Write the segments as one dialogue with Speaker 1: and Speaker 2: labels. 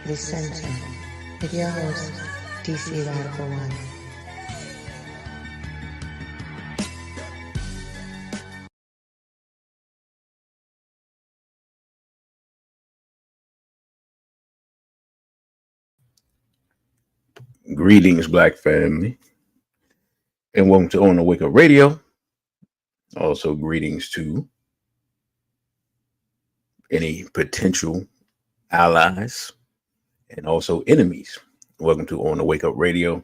Speaker 1: The Center with your host, DC Radical One.
Speaker 2: Greetings, Black family, and welcome to On the Wake Up Radio. Also, greetings to any potential allies and also enemies. Welcome to On the Wake Up Radio.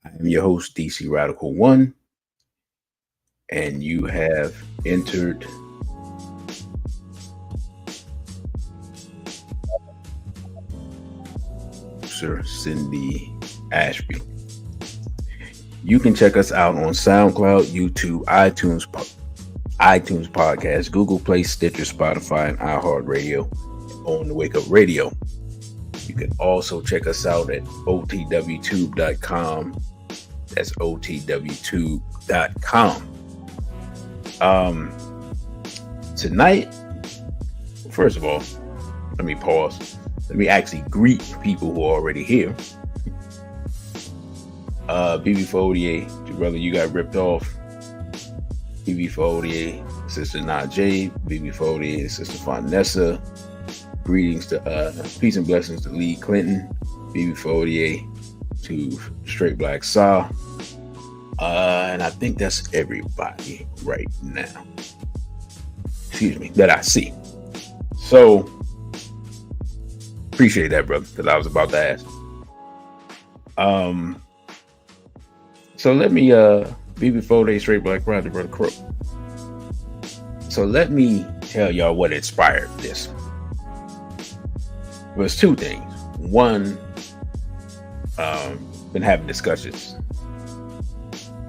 Speaker 2: I am your host, DC Radical One, and you have entered Sir Cindy Ashby. You can check us out on SoundCloud, YouTube, iTunes Podcast, Google Play, Stitcher, Spotify, and iHeartRadio. On the Wake Up Radio. You can also check us out at otwtube.com. That's otwtube.com. Tonight, first of all, let me pause. Let me actually greet people who are already here. BB Fodier, your brother, you got ripped off. BB Fodier, Sister Najee, BB Fodier, Sister Fonessa. Greetings to peace and blessings to Lee Clinton, BB Fodier, to Straight Black Saw. And I think that's everybody right now. Excuse me, that I see. So appreciate that, brother, because I was about to ask. So let me BB Fodier, Straight Black Roger, Brother Crow. So let me tell y'all what inspired this. Well, it's two things. One, been having discussions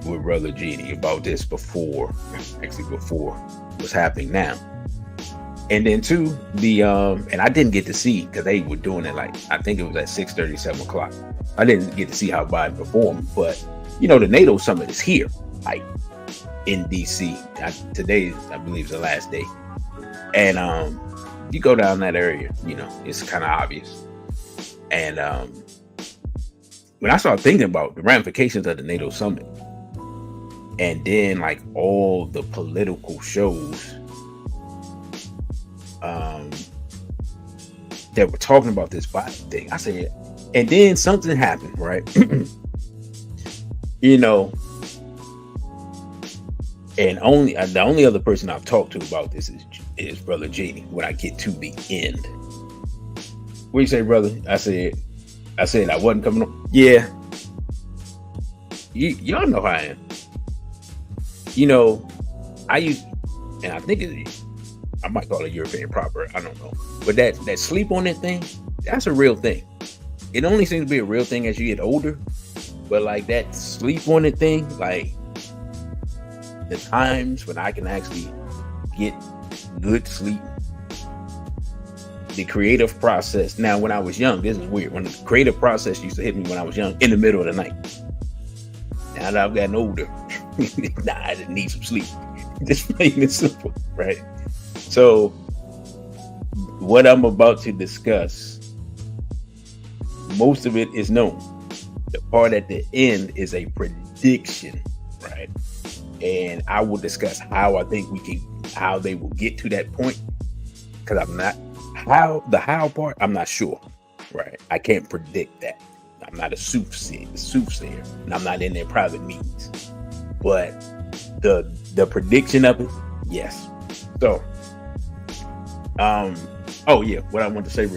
Speaker 2: with Brother Genie about this before what's happening now. And then two, the and I didn't get to see, because they were doing it like, I think it was at 6:30, 7 o'clock. I didn't get to see how Biden performed, but you know, the NATO summit is here, like in DC. Today, I believe, is the last day. And you go down that area, you know, it's kind of obvious. And when I started thinking about the ramifications of the NATO summit, and then like all the political shows that were talking about this Biden thing, I said, and then something happened, right? You know, and the only other person I've talked to about this is Brother Genie when I get to the end. What you say, brother? I said I wasn't coming on. Yeah. Y'all know how I am. You know, I think I might call it European proper. I don't know. But that sleep on it thing, that's a real thing. It only seems to be a real thing as you get older. But like that sleep on it thing, like the times when I can actually get good sleep, the creative process. Now, when I was young, this is weird. When the creative process used to hit me when I was young, in the middle of the night. Now that I've gotten older, I just need some sleep. Just plain and simple, right? So, what I'm about to discuss, most of it is known. The part at the end is a prediction, right? And I will discuss how I think how they will get to that point. Because the how part, I'm not sure, right? I can't predict that. I'm not a soothsayer, and I'm not in their private meetings. But the prediction of it, yes. So, oh yeah, what I want to say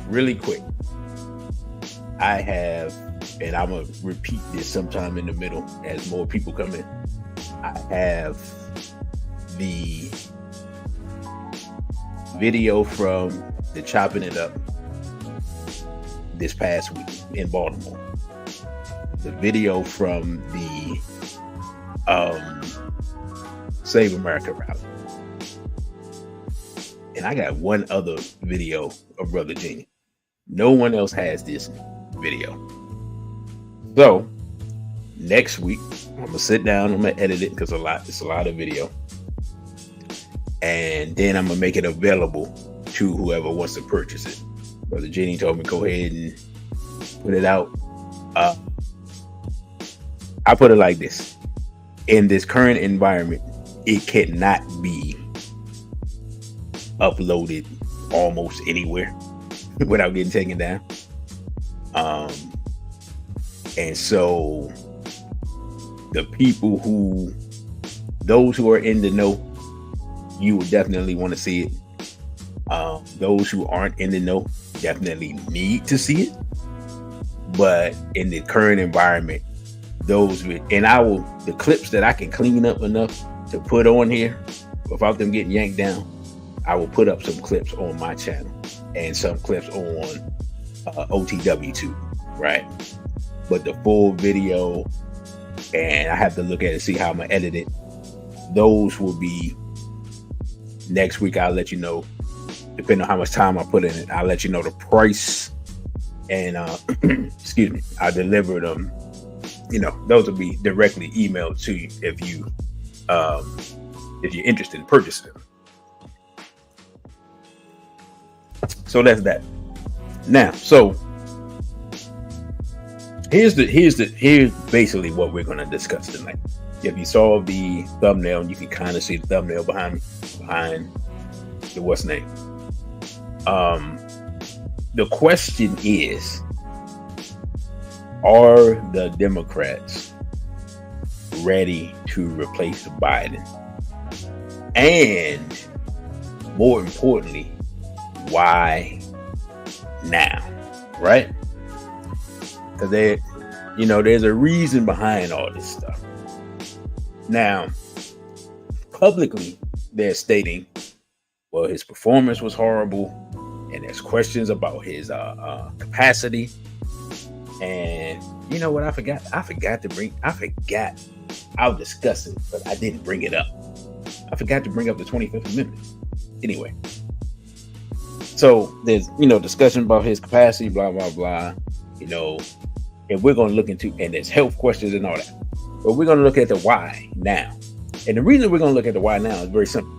Speaker 2: really quick. I have, and I'm going to repeat this sometime in the middle as more people come in. I have the video from the Chopping It Up this past week in Baltimore. The video from the Save America rally. And I got one other video of Brother Genie. No one else has this video. So next week, I'm gonna sit down, I'm gonna edit it because it's a lot of video. And then I'm gonna make it available to whoever wants to purchase it. Brother Jenny told me go ahead and put it out. I put it like this: in this current environment, it cannot be uploaded almost anywhere without getting taken down. And so those who are in the know, you will definitely want to see it. Those who aren't in the know definitely need to see it. But in the current environment, the clips that I can clean up enough to put on here without them getting yanked down, I will put up some clips on my channel and some clips on OTW too, right? But the full video, and I have to look at it, see how I'm gonna edit it. Those will be next week. I'll let you know, depending on how much time I put in it. I'll let you know the price, and excuse me, I deliver them. Those will be directly emailed to you if you're interested in purchasing them. So that's that. Now, so here's basically what we're going to discuss tonight. If you saw the thumbnail, and you can kind of see the thumbnail behind the what's name. The question is, are the Democrats ready to replace Biden? And more importantly, why now? Right? Because there's a reason behind all this stuff. Now, publicly, they're stating, well, his performance was horrible, and there's questions about his capacity. And you know what? I forgot. I'll discuss it, but I didn't bring it up. I forgot to bring up the 25th Amendment. Anyway, so there's discussion about his capacity, blah blah blah. And we're going to look into, and there's health questions and all that. But we're going to look at the why now. And the reason we're going to look at the why now is very simple.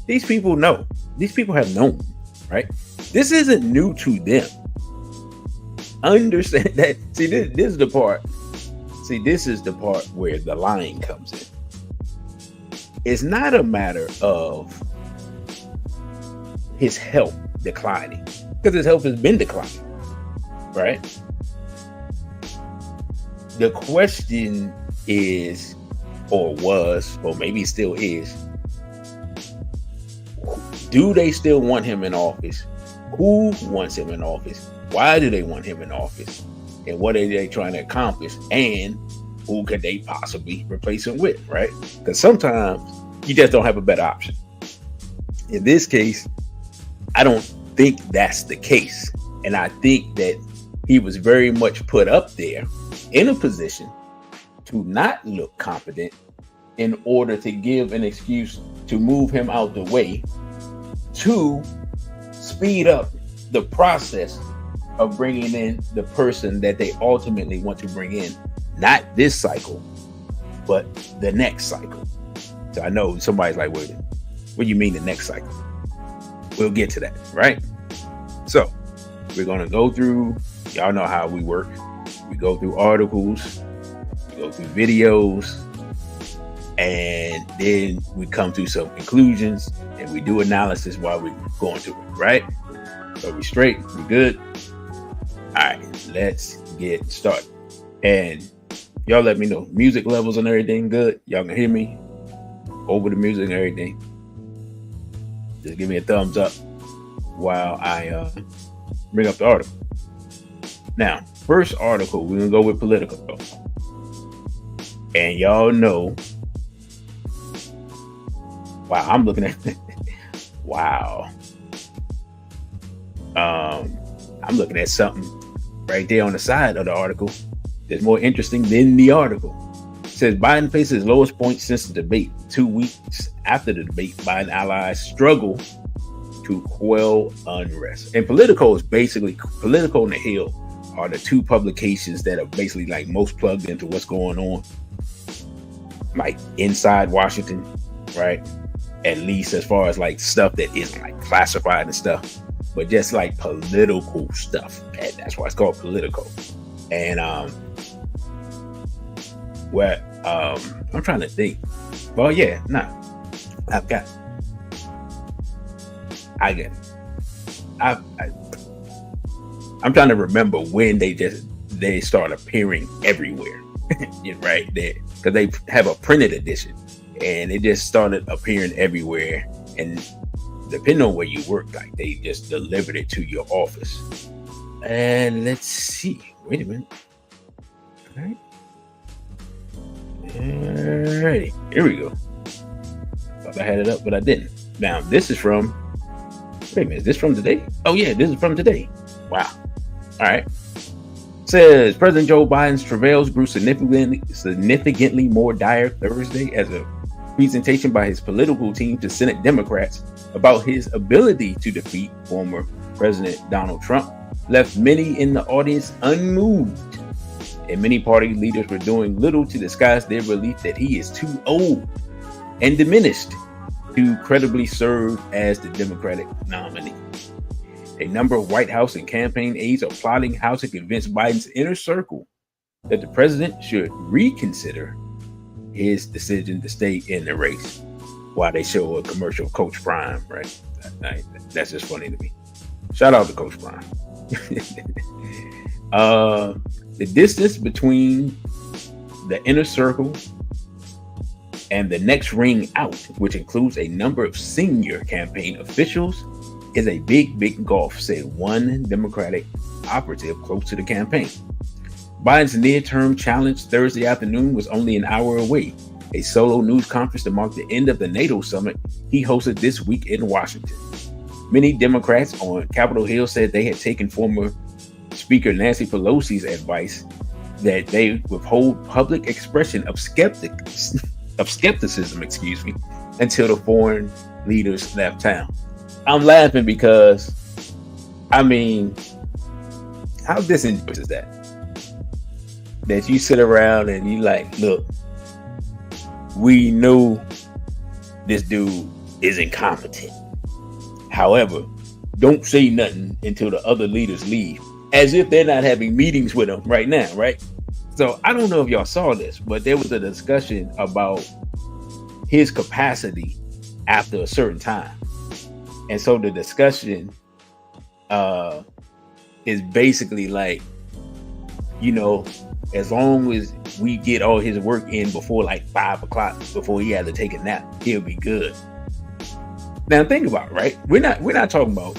Speaker 2: These people know. These people have known, right? This isn't new to them. Understand that. See, this is the part. See, this is the part where the lying comes in. It's not a matter of his health declining, because his health has been declining, right? The question is, or was, or maybe still is, do they still want him in office? Who wants him in office? Why do they want him in office? And what are they trying to accomplish? And who could they possibly replace him with, right? Because sometimes you just don't have a better option. In this case, I don't think that's the case. And I think that he was very much put up there in a position to not look competent in order to give an excuse to move him out the way, to speed up the process of bringing in the person that they ultimately want to bring in, not this cycle, but the next cycle. So I know somebody's like, what do you mean the next cycle? We'll get to that, right? So we're going to go through, y'all know how we work. We go through articles, we go through videos, and then we come to some conclusions and we do analysis while we're going through it, right? So we straight, we good. All right, let's get started. And y'all let me know, music levels and everything good? Y'all can hear me over the music and everything? Just give me a thumbs up while I bring up the article. Now, first article, we're gonna go with political. And y'all know, wow, I'm looking at wow. I'm looking at something right there on the side of the article that's more interesting than the article. It says Biden faces his lowest point since the debate. 2 weeks after the debate, Biden allies struggle to quell unrest. And Politico is basically, Politico and The Hill are the two publications that are basically like most plugged into what's going on, like inside Washington, right? At least as far as like stuff that isn't like classified and stuff. but just like political stuff. And that's why it's called Politico. And I'm trying to think. Well, yeah, nah. I get it. I'm trying to remember when they start appearing everywhere. Right there, because they have a printed edition, and it just started appearing everywhere. And depending on where you work, like they just delivered it to your office. And let's see. Wait a minute. All right. Alrighty, here we go. Thought I had it up, but I didn't. Now this is from. Wait a minute, is this from today? Oh yeah, this is from today. Wow. All right. Says President Joe Biden's travails grew significantly more dire Thursday as a presentation by his political team to Senate Democrats about his ability to defeat former President Donald Trump left many in the audience unmoved. And many party leaders were doing little to disguise their belief that he is too old and diminished to credibly serve as the Democratic nominee. A number of White House and campaign aides are plotting how to convince Biden's inner circle that the president should reconsider his decision to stay in the race, while they show a commercial of Coach Prime, right? That's just funny to me. Shout out to Coach Prime. The distance between the inner circle and the next ring out, which includes a number of senior campaign officials, is a big gulf, said one Democratic operative close to the campaign. Biden's near-term challenge Thursday afternoon was only an hour away. A solo news conference to mark the end of the NATO summit he hosted this week in Washington. Many Democrats on Capitol Hill said they had taken former Speaker Nancy Pelosi's advice that they withhold public expression of skepticism, until the foreign leaders left town. I'm laughing because, I mean, how disingenuous is that? That you sit around and you like, look, we know this dude is incompetent. However, don't say nothing until the other leaders leave, as if they're not having meetings with him right now, right? So I don't know if y'all saw this, but there was a discussion about his capacity after a certain time. And so the discussion is basically like, you know, as long as we get all his work in before like 5 o'clock, before he has to take a nap, he'll be good. Now think about it, right? We're not talking about,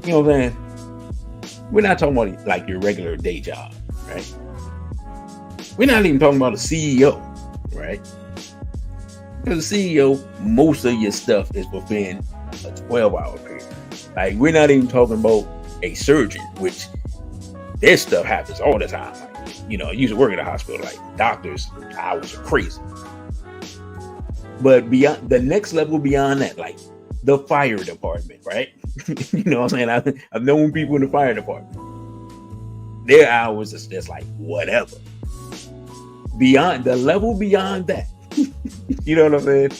Speaker 2: you know what I'm saying? We're not talking about like your regular day job, right? We're not even talking about a CEO, right? Because the CEO, most of your stuff is within a 12-hour period. Like, we're not even talking about a surgeon, which their stuff happens all the time. Like, you know, I used to work at a hospital, like doctors' hours are crazy. But beyond the next level beyond that, like the fire department, right? You know what I'm saying? I've known people in the fire department. Their hours is just like whatever. Beyond the level beyond that, you know what I'm saying?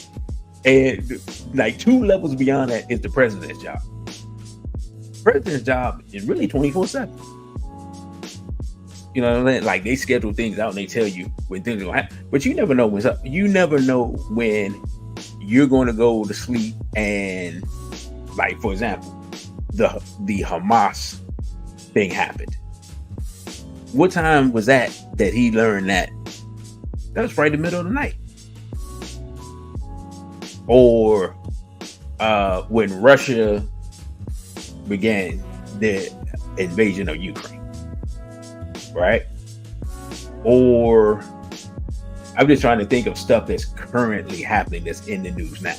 Speaker 2: And like 2 levels beyond that is the president's job. The president's job is really 24/7. You know what I'm saying? Like, they schedule things out and they tell you when things will happen, but you never know what's up. You never know when you're going to go to sleep and, like, for example, the Hamas thing happened. What time was that he learned that? That was right in the middle of the night. Or when Russia began their invasion of Ukraine, right? Or I'm just trying to think of stuff that's currently happening that's in the news now.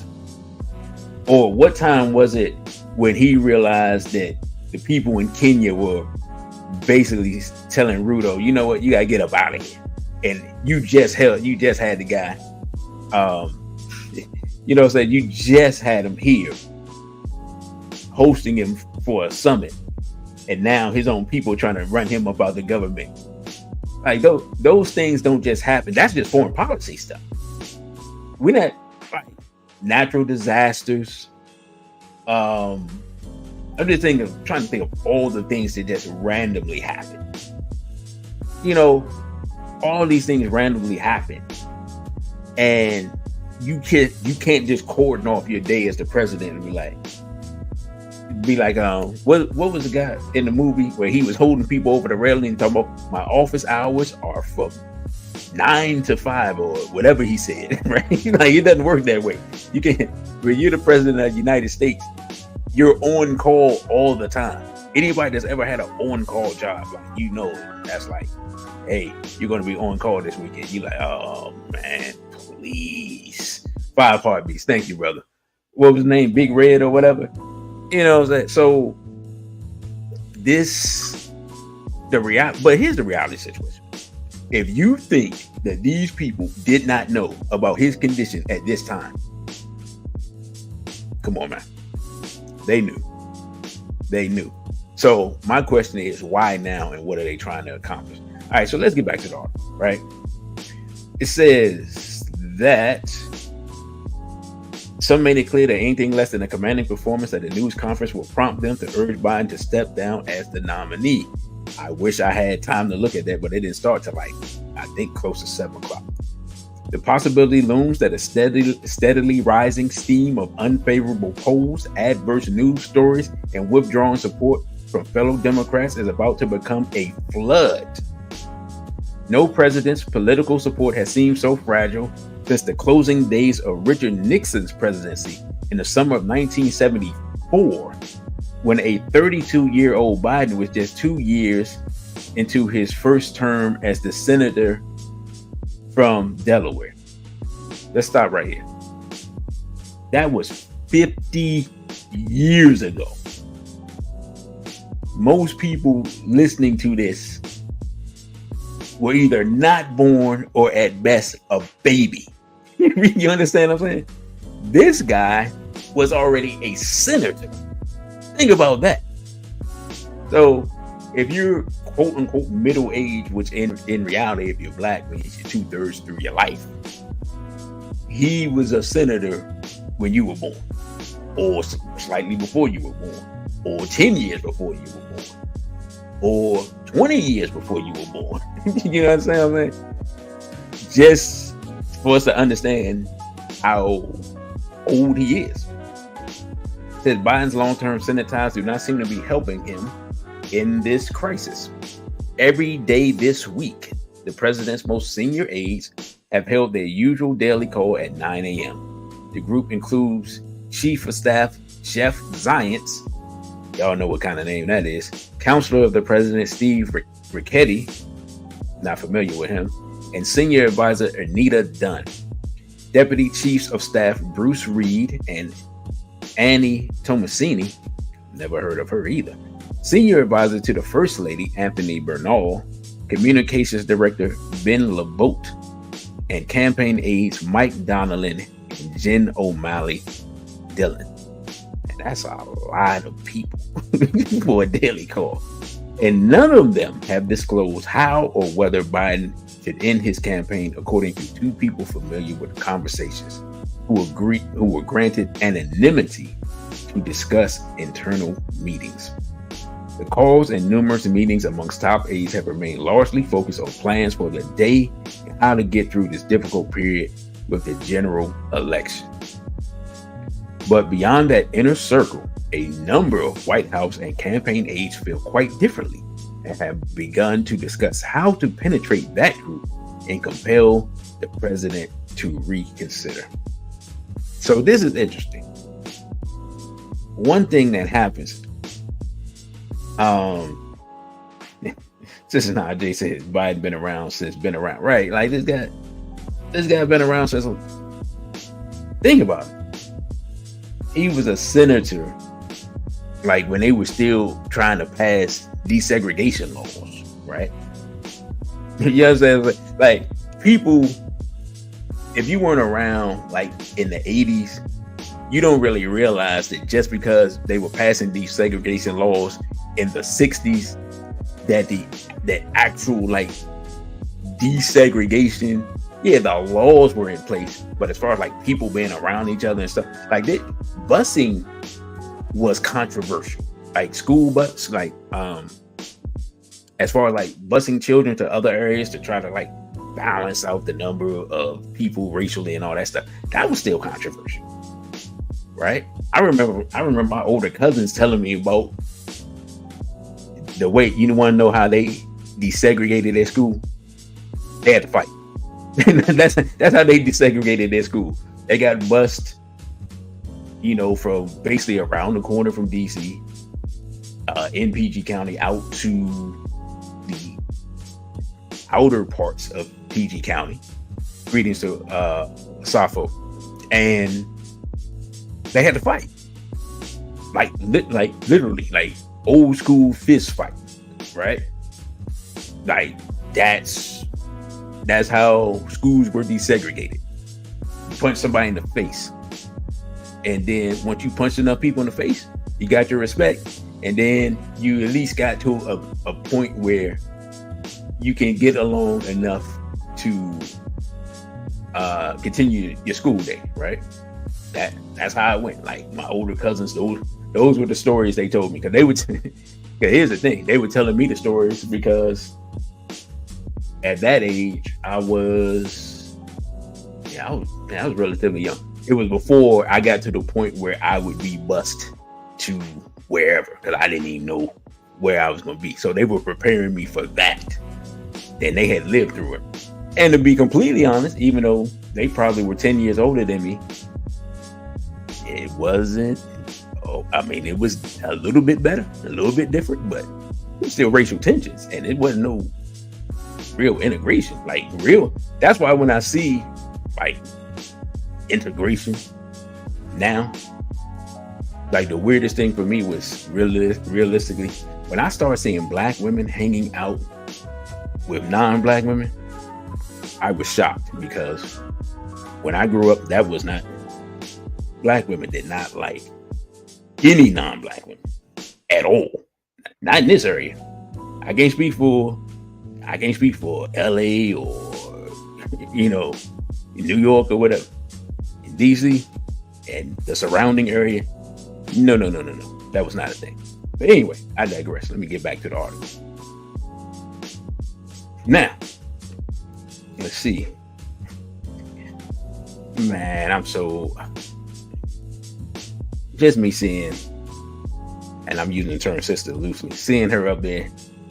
Speaker 2: Or what time was it when he realized that the people in Kenya were basically telling Ruto, you know what, you gotta get up out of here, and you just had the guy, you know what I'm saying, you just had him here hosting him for a summit, and now his own people trying to run him up out the government. Like, those things don't just happen. That's just foreign policy stuff. We're not like natural disasters, I'm just trying to think of all the things that just randomly happen. You know, all these things randomly happen, and you can't just cordon off your day as the president and be like, what was the guy in the movie where he was holding people over the railing and talking about my office hours are from 9 to 5 or whatever he said, right? Like, it doesn't work that way. You can't. When you're the president of the United States, you're on call all the time. Anybody that's ever had an on-call job, like, that's like, hey, you're going to be on call this weekend. You're like, oh man, please. 5 heartbeats. Thank you, brother. What was his name? Big Red or whatever. You know what I'm saying? So but here's the reality situation. If you think that these people did not know about his condition at this time, come on, man. They knew. So my question is, why now, and what are they trying to accomplish? All right, so let's get back to the article, right? It says that some made it clear that anything less than a commanding performance at the news conference will prompt them to urge Biden to step down as the nominee. I wish I had time to look at that, but it didn't start till I think close to 7 o'clock. The possibility looms that a steadily rising stream of unfavorable polls, adverse news stories, and withdrawn support from fellow Democrats is about to become a flood. No president's political support has seemed so fragile since the closing days of Richard Nixon's presidency in the summer of 1974, when a 32-year-old Biden was just 2 years into his first term as the senator from Delaware. Let's stop right here. That was 50 years ago. Most people listening to this were either not born or at best a baby. You understand what I'm saying? This guy was already a senator. Think about that. So if you're quote unquote middle age, which in reality, if you're black, means you're 2/3 through your life, he was a senator when you were born, or slightly before you were born, or 10 years before you were born, or 20 years before you were born. You know what I'm saying, man? Just for us to understand how old he is. It says Biden's long-term Senate ties do not seem to be helping him in this crisis. Every day this week, the president's most senior aides have held their usual daily call at 9 a.m. The group includes Chief of Staff Jeff Zients, y'all know what kind of name that is, Counselor of the President Steve Ricchetti, not familiar with him, and Senior Advisor Anita Dunn. Deputy Chiefs of Staff Bruce Reed and Annie Tomasini, never heard of her either. Senior Advisor to the First Lady Anthony Bernal, Communications Director Ben LaBotte, and campaign aides Mike Donnellan and Jen O'Malley Dillon. And that's a lot of people for a daily call. And none of them have disclosed how or whether Biden should end his campaign, according to 2 people familiar with the conversations who were granted anonymity to discuss internal meetings. The calls and numerous meetings amongst top aides have remained largely focused on plans for the day and how to get through this difficult period with the general election. But beyond that inner circle, a number of White House and campaign aides feel quite differently and have begun to discuss how to penetrate that group and compel the president to reconsider. So this is interesting. One thing that happens, this is how Jay said Biden been around, right? Like this guy been around since. Think about it. He was a senator, like when they were still trying to pass desegregation laws, right? You know what I'm saying? Like people, if you weren't around like in the 80s, you don't really realize that just because they were passing desegregation laws in the 60s, that actual like desegregation, yeah, the laws were in place, but as far as like people being around each other and stuff like that, busing was controversial. like school bus, like as far as like busing children to other areas to try to like balance out the number of people racially and all that stuff. That was still controversial, right? I remember my older cousins telling me about the way, you want to know how they desegregated their school? They had to fight. that's how they desegregated their school. They got bused, from basically around the corner from DC, in PG County, out to the outer parts of PG County. Greetings to Safo. And they had to fight. Like literally, like old school fist fight, right? Like that's how schools were desegregated. You punch somebody in the face, and then once you punch enough people in the face, you got your respect, and then you at least got to a point where you can get along enough to continue your school day, right? That's how it went. Like my older cousins, those were the stories they told me, because they would. Here's the thing: they were telling me the stories because at that age I was relatively young. It was before I got to the point where I would be bused to wherever, because I didn't even know where I was going to be. So they were preparing me for that. Then they had lived through it. And to be completely honest, even though they probably were 10 years older than me, it wasn't. It was a little bit better, a little bit different, but it was still racial tensions, and it wasn't no real integration. Like real. That's why when I see like integration now, like the weirdest thing for me was realistically when I started seeing black women hanging out with non-black women. I was shocked, because when I grew up, that was not, black women did not like any non-black women at all. Not in this area. I can't speak for LA or New York or whatever. In DC and the surrounding area, no. That was not a thing. But anyway, I digress. Let me get back to the article. Now, let's see. Man, I'm so just me seeing, and I'm using the term sister loosely, seeing her up there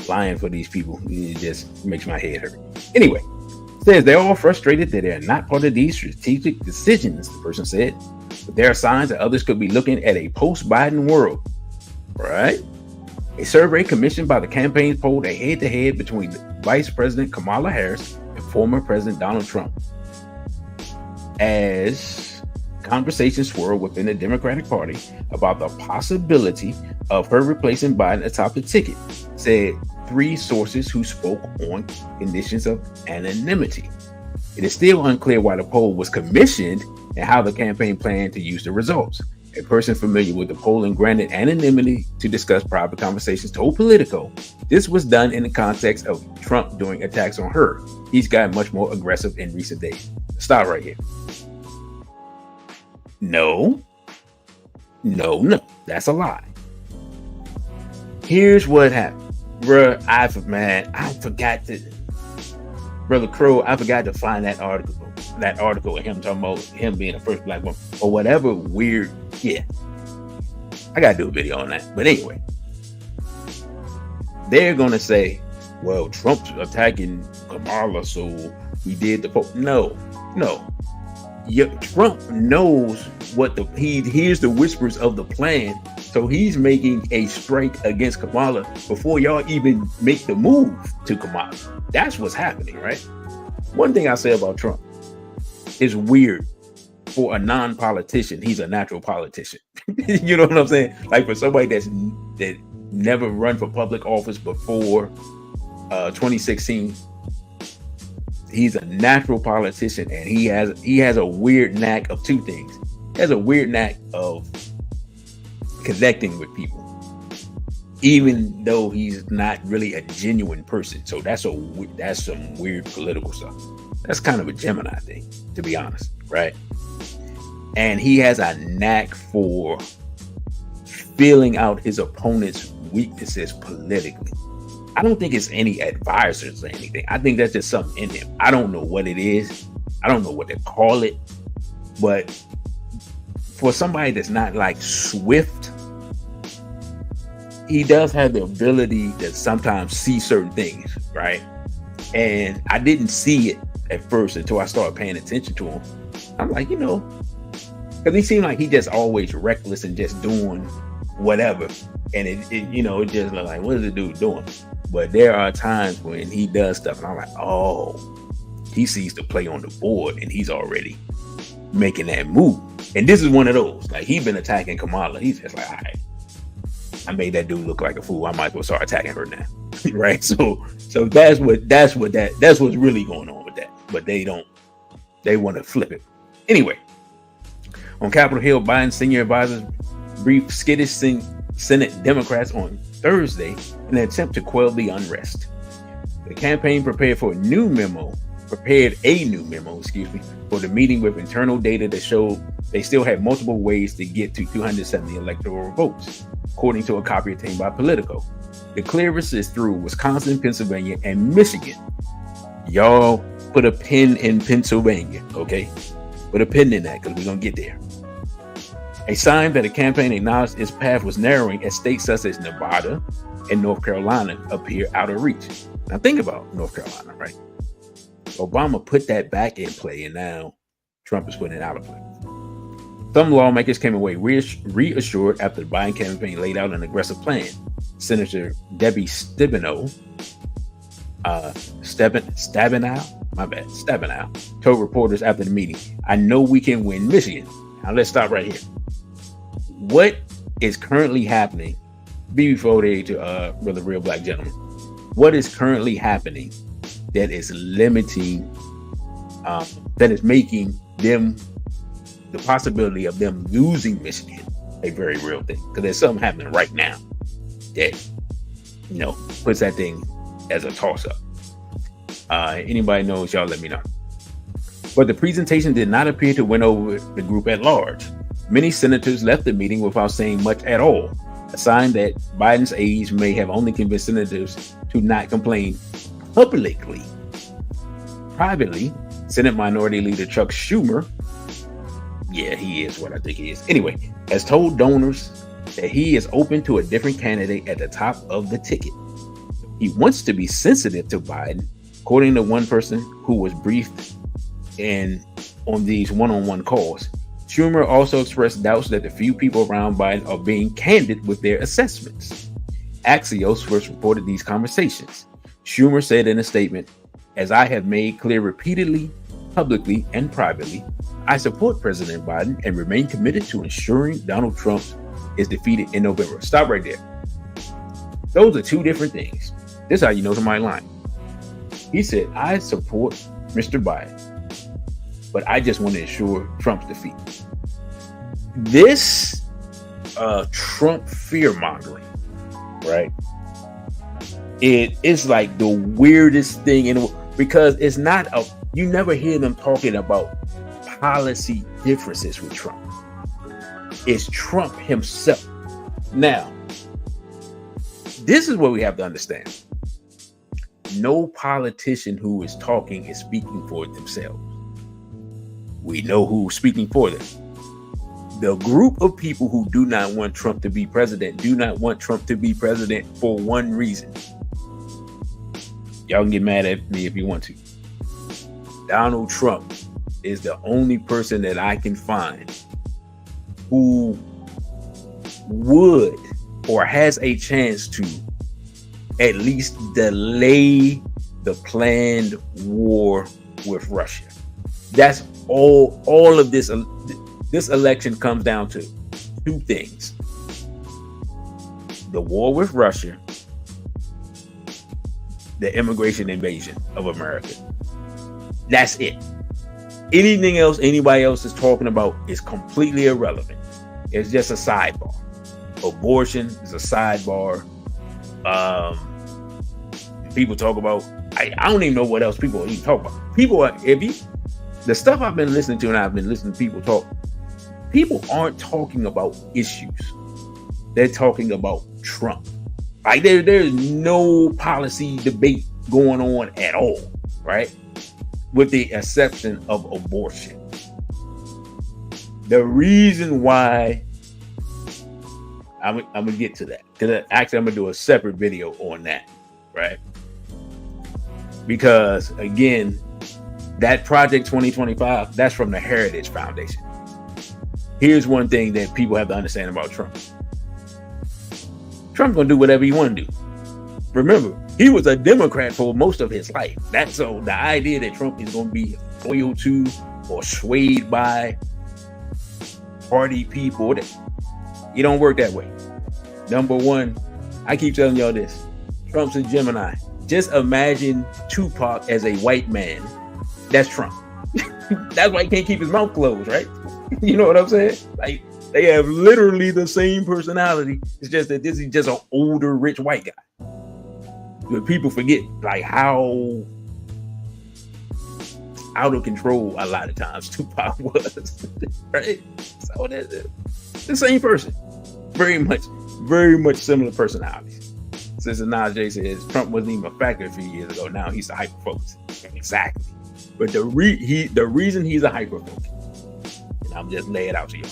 Speaker 2: lying for these people, it just makes my head hurt. Anyway, says they're all frustrated that they're not part of these strategic decisions, the person said. But there are signs that others could be looking at a post-Biden world, right? A survey commissioned by the campaign polled a head-to-head between Vice President Kamala Harris and former President Donald Trump, as conversations swirled within the Democratic Party about the possibility of her replacing Biden atop the ticket, said three sources who spoke on conditions of anonymity. It is still unclear why the poll was commissioned and how the campaign planned to use the results. A person familiar with the polling granted anonymity to discuss private conversations told Politico this was done in the context of Trump doing attacks on her. He's gotten much more aggressive in recent days. Stop right here. No, that's a lie. Here's what happened. Bruh, I forgot to, Brother Crow, I forgot to find that article of him talking about him being the first black woman or whatever weird. Yeah, I gotta do a video on that. But anyway, they're gonna say, well, Trump's attacking Kamala, so we did the poll. No. Trump knows he hears the whispers of the plan, so he's making a strike against Kamala before y'all even make the move to Kamala. That's what's happening, right? One thing I say about Trump is weird. For a non-politician, he's a natural politician. You know what I'm saying? Like for somebody that never run for public office before 2016. He's a natural politician, and he has a weird knack of two things. He has a weird knack of connecting with people, even though he's not really a genuine person. So that's some weird political stuff. That's kind of a Gemini thing, to be honest, right? And he has a knack for feeling out his opponent's weaknesses politically. I don't think it's any advisors or anything. I think that's just something in him. I don't know what it is. I don't know what to call it. But for somebody that's not like swift, he does have the ability to sometimes see certain things, right? And I didn't see it at first until I started paying attention to him. I'm like, because he seemed like he just always reckless and just doing whatever. And it just looked like, what is the dude doing? But there are times when he does stuff and I'm like, oh, he sees the play on the board and he's already making that move. And this is one of those. Like, he's been attacking Kamala. He's just like, all right, I made that dude look like a fool. I might as well start attacking her now. Right? So that's what's really going on with that. But they want to flip it. Anyway, on Capitol Hill, Biden's senior advisors briefed skittish Senate Democrats on Thursday in an attempt to quell the unrest. The campaign prepared a new memo, for the meeting with internal data that showed they still had multiple ways to get to 270 electoral votes, according to a copy obtained by Politico. The clearest is through Wisconsin, Pennsylvania, and Michigan. Y'all put a pin in Pennsylvania, okay? Put a pin in that, because we're going to get there. A sign that the campaign acknowledged its path was narrowing as states such as Nevada and North Carolina appear out of reach. Now think about North Carolina, right? Obama put that back in play, and now Trump is putting it out of play. Some lawmakers came away reassured after the Biden campaign laid out an aggressive plan. Senator Debbie Stabenow told reporters after the meeting, "I know we can win Michigan." Now let's stop right here. What is currently happening, before they to Brother Real Black Gentleman, what is currently happening that is limiting, that is making them, the possibility of them losing Michigan, a very real thing? Because there's something happening right now that, puts that thing as a toss-up. Anybody knows, y'all let me know. But the presentation did not appear to win over the group at large. Many senators left the meeting without saying much at all, a sign that Biden's aides may have only convinced senators to not complain publicly. Privately, Senate Minority Leader Chuck Schumer, yeah, he is what I think he is, anyway, has told donors that he is open to a different candidate at the top of the ticket. He wants to be sensitive to Biden, according to one person who was briefed on these one-on-one calls. Schumer also expressed doubts that the few people around Biden are being candid with their assessments. Axios first reported these conversations. Schumer said in a statement, "As I have made clear repeatedly, publicly and privately, I support President Biden and remain committed to ensuring Donald Trump is defeated in November." Stop right there. Those are two different things. This is how you know somebody's lying. He said, "I support Mr. Biden, but I just want to ensure Trump's defeat." This Trump fear-mongering, right? It is like the weirdest thing because it's not you never hear them talking about policy differences with Trump. It's Trump himself. Now, this is what we have to understand. No politician who is talking is speaking for themselves. We know who's speaking for them. The group of people who do not want Trump to be president do not want Trump to be president for one reason. Y'all can get mad at me if you want to. Donald Trump is the only person that I can find who would or has a chance to at least delay the planned war with Russia. That's all of this. This election comes down to two things: the war with Russia, the immigration invasion of America. That's it. Anything else anybody else is talking about is completely irrelevant. It's just a sidebar. Abortion is a sidebar. People talk about, I don't even know what else people even talk about. The stuff I've been listening to, and I've been listening to people talk, people aren't talking about issues. they're talking about Trump. Like there's no policy debate going on at all, right? With the exception of abortion. The reason why I'm gonna get to that, because actually I'm gonna do a separate video on that, right? Because again, that Project 2025, that's from the Heritage Foundation. Here's one thing that people have to understand about Trump. Trump's gonna do whatever he want to do. Remember, he was a Democrat for most of his life. That's so the idea that Trump is gonna be loyal to or swayed by party people, it don't work that way. Number one, I keep telling y'all this. Trump's a Gemini. Just imagine Tupac as a white man. That's Trump. That's why he can't keep his mouth closed, right? You know what I'm saying? Like, they have literally the same personality. It's just that this is just an older, rich white guy. But people forget like how out of control a lot of times Tupac was, right? So that's the same person. Very much similar personalities. Since Najee says Trump wasn't even a factor a few years ago, now he's a hyper-focus. Exactly. But the reason he's a hyper-focus, and I'm just laying it out to you.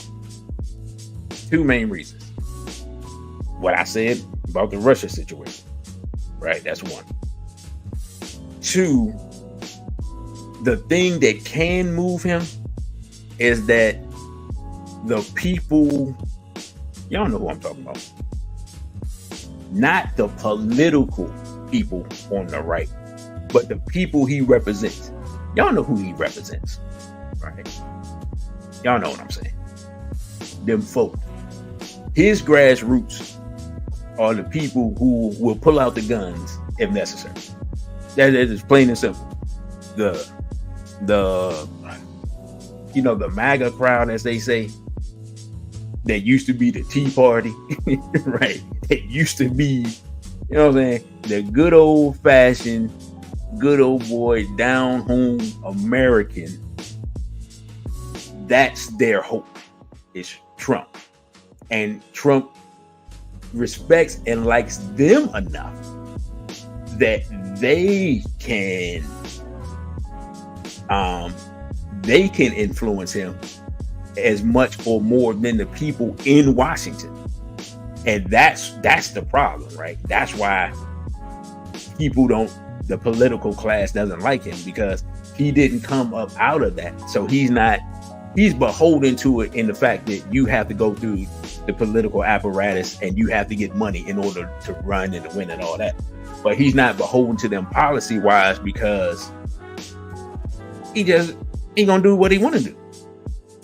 Speaker 2: Two main reasons. What I said about the Russia situation, right? That's one. Two, the thing that can move him is that the people, y'all know who I'm talking about. Not the political people on the right, but the people he represents. Y'all know who he represents, right? Y'all know what I'm saying. Them folk. His grassroots are the people who will pull out the guns if necessary. That is plain and simple. The MAGA crowd, as they say, that used to be the Tea Party, right? It used to be, you know what I'm saying, the good old fashioned, good old boy, down home American. That's their hope. It's Trump. And Trump respects and likes them enough that they can influence him as much or more than the people in Washington. And that's the problem, right? That's why the political class doesn't like him, because he didn't come up out of that. So he's beholden to it in the fact that you have to go through the political apparatus and you have to get money in order to run and to win and all that. But he's not beholden to them policy wise, because he gonna do what he want to do.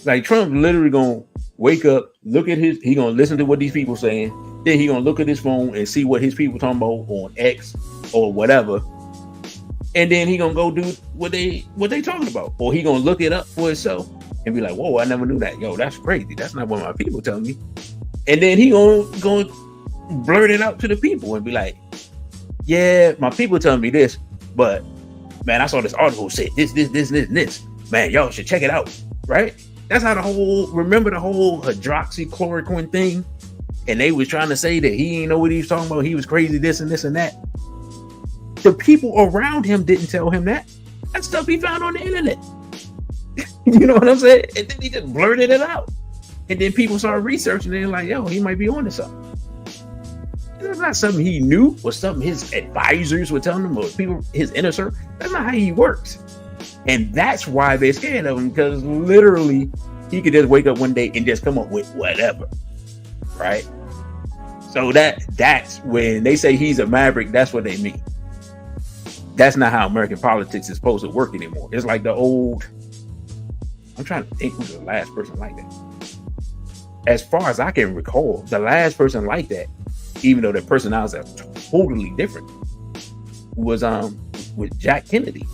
Speaker 2: Like, Trump literally gonna wake up, he gonna listen to what these people saying, then he gonna look at his phone and see what his people talking about on X or whatever, and then he gonna go do what they talking about, or he gonna look it up for himself and be like, whoa, I never knew that. Yo, that's crazy. That's not what my people tell me. And then he gonna blurt it out to the people and be like, yeah, my people telling me this, but man, I saw this article said this, and this. Man, y'all should check it out, right? That's how remember the whole hydroxychloroquine thing? And they was trying to say that he didn't know what he was talking about. He was crazy, this and this and that. The people around him didn't tell him that. That's stuff he found on the internet. You know what I'm saying? And then he just blurted it out. And then people started researching and they're like, yo, he might be on to something. And it's not something he knew or something his advisors were telling him, or people, his inner circle. That's not how he works. And that's why they're scared of him, because literally he could just wake up one day and just come up with whatever, right? So that's when they say he's a maverick, that's what they mean. That's not how American politics is supposed to work anymore. It's like the old, I'm trying to think who's the last person like that. As far as I can recall, the last person like that, even though their personalities are totally different, was with Jack Kennedy.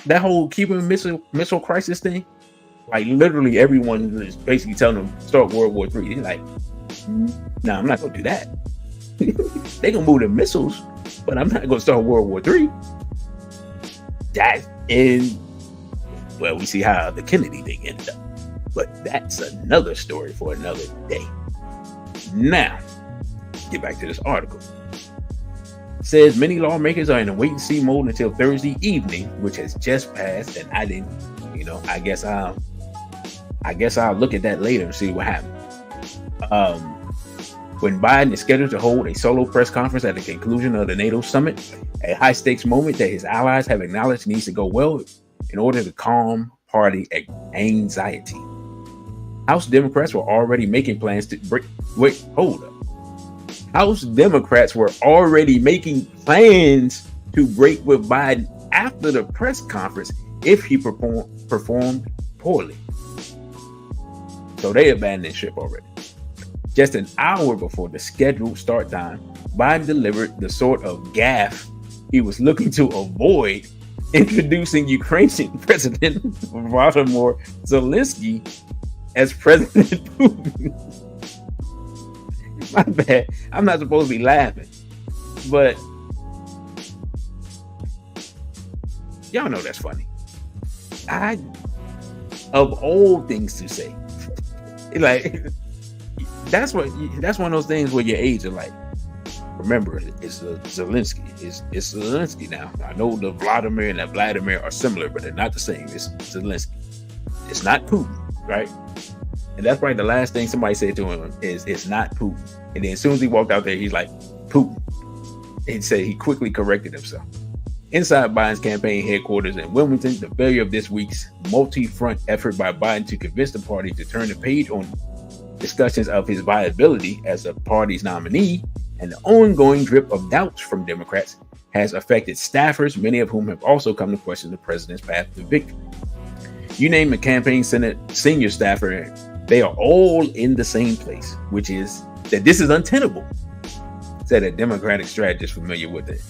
Speaker 2: That whole Cuban missile crisis thing, like literally everyone is basically telling them start World War III. They're like, nah, I'm not gonna do that. They gonna move the missiles, but I'm not gonna start World War III. Well, we see how the Kennedy thing ended up, but that's another story for another day. Now, get back to this article. Says many lawmakers are in a wait-and-see mode until Thursday evening, which has just passed, and I didn't, I guess I'll look at that later and see what happened. When Biden is scheduled to hold a solo press conference at the conclusion of the NATO summit, a high-stakes moment that his allies have acknowledged needs to go well in order to calm party anxiety. House Democrats were already making plans to break. Wait, hold up. House Democrats were already making plans to break with Biden after the press conference if he performed poorly. So they abandoned ship already. Just an hour before the scheduled start time, Biden delivered the sort of gaffe he was looking to avoid, introducing Ukrainian President Volodymyr Zelensky as President Putin. My bad. I'm not supposed to be laughing, but y'all know that's funny. Of all things to say, like that's one of those things where your age are like, remember, it's Zelensky. It's Zelensky now. I know the Vladimir and the Vladimir are similar, but they're not the same. It's Zelensky. It's not Putin, right? And that's probably the last thing somebody said to him is, it's not Putin. And then as soon as he walked out there, he's like, Putin. And said he quickly corrected himself. Inside Biden's campaign headquarters in Wilmington, the failure of this week's multi-front effort by Biden to convince the party to turn the page on discussions of his viability as the party's nominee and the ongoing drip of doubts from Democrats has affected staffers, many of whom have also come to question the president's path to victory. You name a campaign senior staffer, they are all in the same place, which is that this is untenable, said a Democratic strategist familiar with the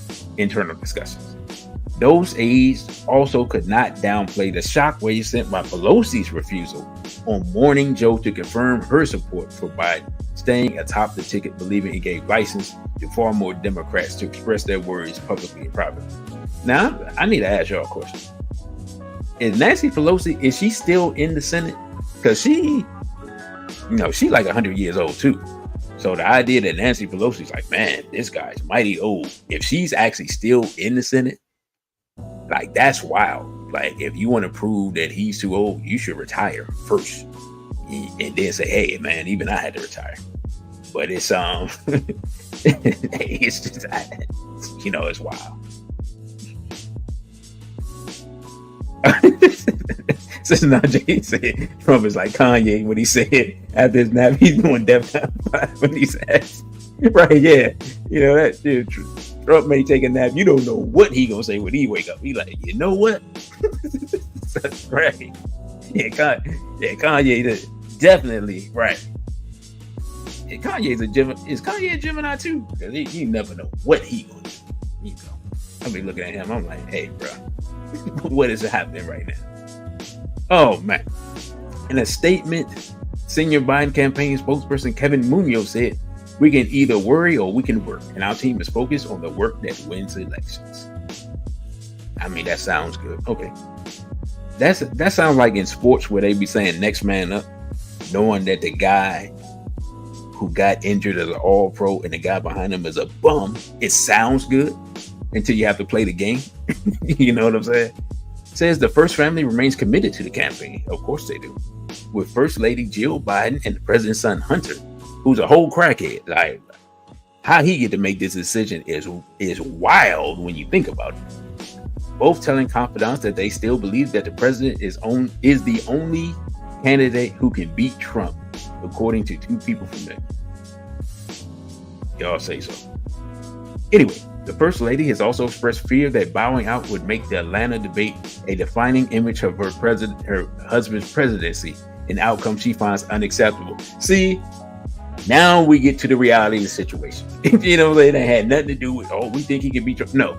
Speaker 2: internal discussions. Those aides also could not downplay the shockwave sent by Pelosi's refusal on Morning Joe to confirm her support for Biden, staying atop the ticket, believing it gave license to far more Democrats to express their worries publicly and privately. Now, I need to ask y'all a question. Is Nancy Pelosi, is she still in the Senate? Because she like 100 years old too. So the idea that Nancy Pelosi's like, man, this guy's mighty old. If she's actually still in the Senate, like, that's wild. Like, if you want to prove that he's too old, you should retire first, and then say, hey, man, even I had to retire. But it's it's just, it's wild. Since Najee said Trump is like Kanye when he said after his nap he's doing Defcon 5 when he's asked. Right, yeah. That dude, Trump may take a nap. You don't know what he gonna say when he wake up. He like, you know what? That's right. Yeah, Kanye definitely right. Yeah, is Kanye a Gemini too? Because you never know what he gonna do. I be looking at him, I'm like, hey, bro, what is happening right now? Oh, man. In a statement, senior Biden campaign spokesperson Kevin Munoz said, we can either worry or we can work, and our team is focused on the work that wins elections. I mean, that sounds good. Okay. That sounds like in sports where they be saying next man up, knowing that the guy who got injured as an all-pro and the guy behind him is a bum. It sounds good until you have to play the game. You know what I'm saying? Says the First Family remains committed to the campaign. Of course they do. With First Lady Jill Biden and the president's son Hunter, who's a whole crackhead. Like, how he get to make this decision is wild when you think about it. Both telling confidants that they still believe that the president is the only candidate who can beat Trump, according to two people from there. Y'all say so. Anyway, the First Lady has also expressed fear that bowing out would make the Atlanta debate a defining image of her husband's presidency, an outcome she finds unacceptable. See, now we get to the reality of the situation. You know, it had nothing to do with, we think he can beat Trump. No,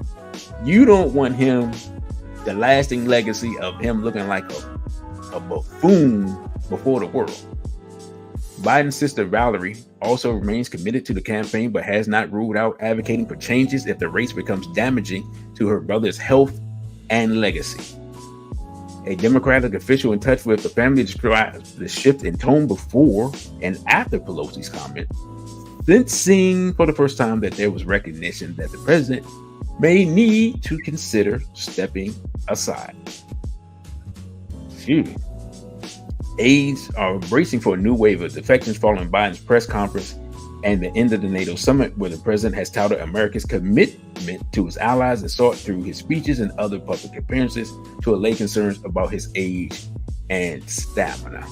Speaker 2: you don't want him, the lasting legacy of him looking like a buffoon before the world. Biden's sister Valerie also remains committed to the campaign, but has not ruled out advocating for changes if the race becomes damaging to her brother's health and legacy. A Democratic official in touch with the family described the shift in tone before and after Pelosi's comment, since seeing for the first time that there was recognition that the president may need to consider stepping aside. Excuse me. Aides are bracing for a new wave of defections following Biden's press conference and the end of the NATO summit, where the president has touted America's commitment to his allies and sought through his speeches and other public appearances to allay concerns about his age and stamina.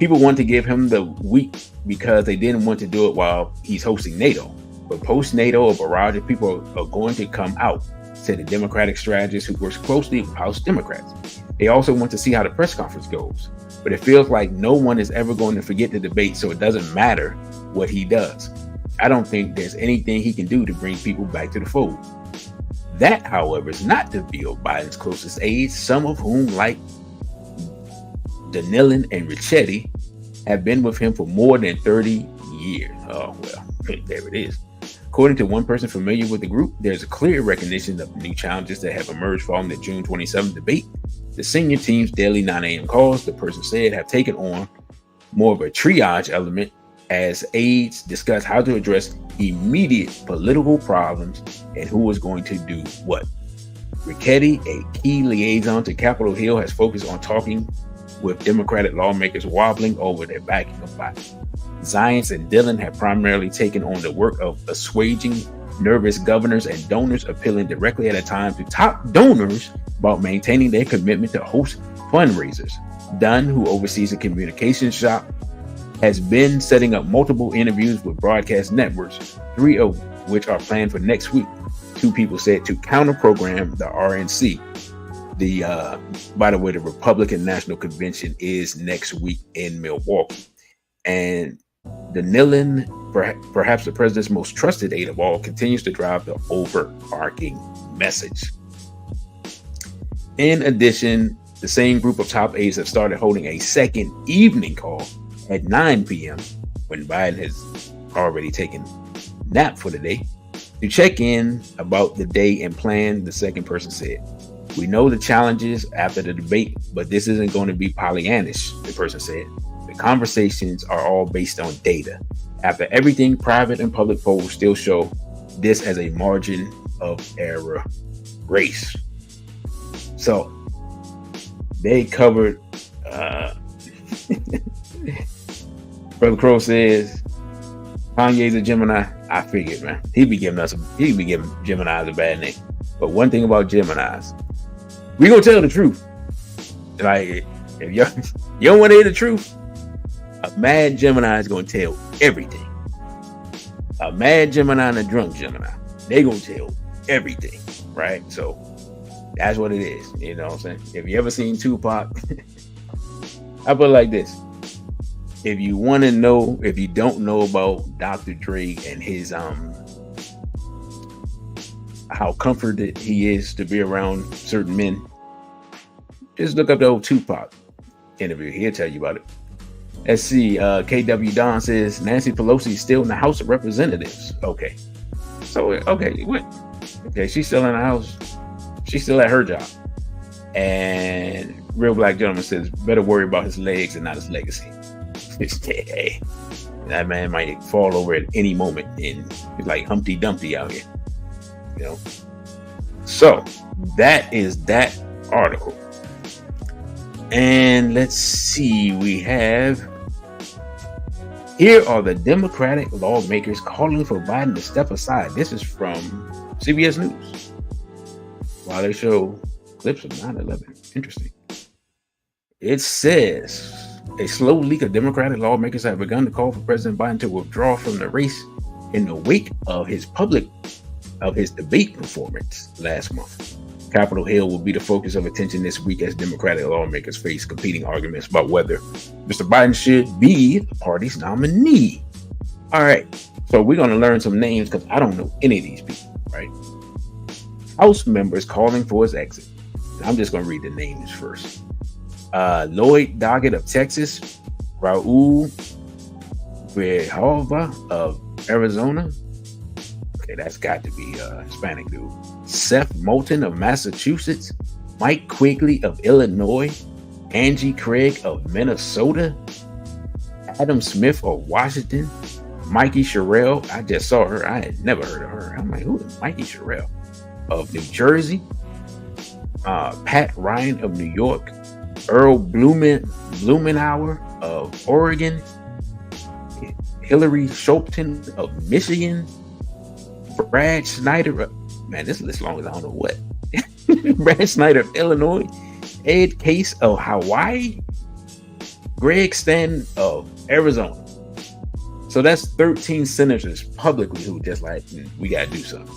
Speaker 2: People want to give him the week because they didn't want to do it while he's hosting NATO. But post-NATO, a barrage of people are going to come out, said the Democratic strategist who works closely with House Democrats. They also want to see how the press conference goes. But it feels like no one is ever going to forget the debate, so it doesn't matter what he does. I don't think there's anything he can do to bring people back to the fold. That, however, is not the view of Biden's closest aides, some of whom, like Danilin and Ricchetti, have been with him for more than 30 years. Oh, well, there it is. According to one person familiar with the group, there's a clear recognition of the new challenges that have emerged following the June 27th debate. The senior team's daily 9 a.m. calls, the person said, have taken on more of a triage element as aides discuss how to address immediate political problems and who is going to do what. Ricchetti, a key liaison to Capitol Hill, has focused on talking with Democratic lawmakers wobbling over their backing of Biden. Zients and Dillon have primarily taken on the work of assuaging nervous governors and donors, appealing directly at a time to top donors about maintaining their commitment to host fundraisers. Dunn, who oversees a communications shop, has been setting up multiple interviews with broadcast networks, 3 of which are planned for next week. 2 people said to counter-program the RNC. By the way, the Republican National Convention is next week in Milwaukee. And Danilin, perhaps the president's most trusted aide of all, continues to drive the overarching message. In addition, the same group of top aides have started holding a second evening call at 9 p.m. when Biden has already taken a nap for the day to check in about the day and plan, the second person said. We know the challenges after the debate, but this isn't going to be Pollyannish, the person said. The conversations are all based on data. After everything, private and public polls still show this as a margin of error race. So they covered, Brother Crow says, Kanye's a Gemini. I figured, man. He be giving Geminis a bad name. But one thing about Geminis, we gonna tell the truth. Like, if you don't want to hear the truth, a mad Gemini is gonna tell everything. A mad Gemini and a drunk Gemini, they gonna tell everything, right? So that's what it is. You know what I'm saying? If you ever seen Tupac, I put it like this. If you want to know, if you don't know about Dr. Dre and his how comforted he is to be around certain men, just look up the old Tupac interview. He'll tell you about it. Let's see. KW Don says Nancy Pelosi is still in the House of Representatives. Okay. So, okay. What? Okay. She's still in the House. She's still at her job. And Real Black Gentleman says better worry about his legs and not his legacy. Hey, that man might fall over at any moment, and he's like Humpty Dumpty out here. You know. So that is that article. And let's see, we have here are the Democratic lawmakers calling for Biden to step aside. This is from CBS News. While they show clips of 9/11. Interesting. It says a slow leak of Democratic lawmakers have begun to call for President Biden to withdraw from the race in the wake of his debate performance last month. Capitol Hill will be the focus of attention this week as Democratic lawmakers face competing arguments about whether Mr. Biden should be the party's nominee. All right, so we're going to learn some names because I don't know any of these people, right? House members calling for his exit. I'm just going to read the names first. Lloyd Doggett of Texas, Raul Grijalva of Arizona. Okay, that's got to be a Hispanic dude. Seth Moulton of Massachusetts, Mike Quigley of Illinois, Angie Craig of Minnesota, Adam Smith of Washington, Mikey Sherrill. I just saw her. I had never heard of her. I'm like, who is Mikey Sherrill? Of New Jersey, Pat Ryan of New York, Earl Blumenauer of Oregon, Hillary Shopton of Michigan, Brad Snyder. Man, this list long as I don't know what. Brad Snyder of Illinois, Ed Case of Hawaii, Greg Stanton of Arizona. So that's 13 senators publicly who just like, we got to do something.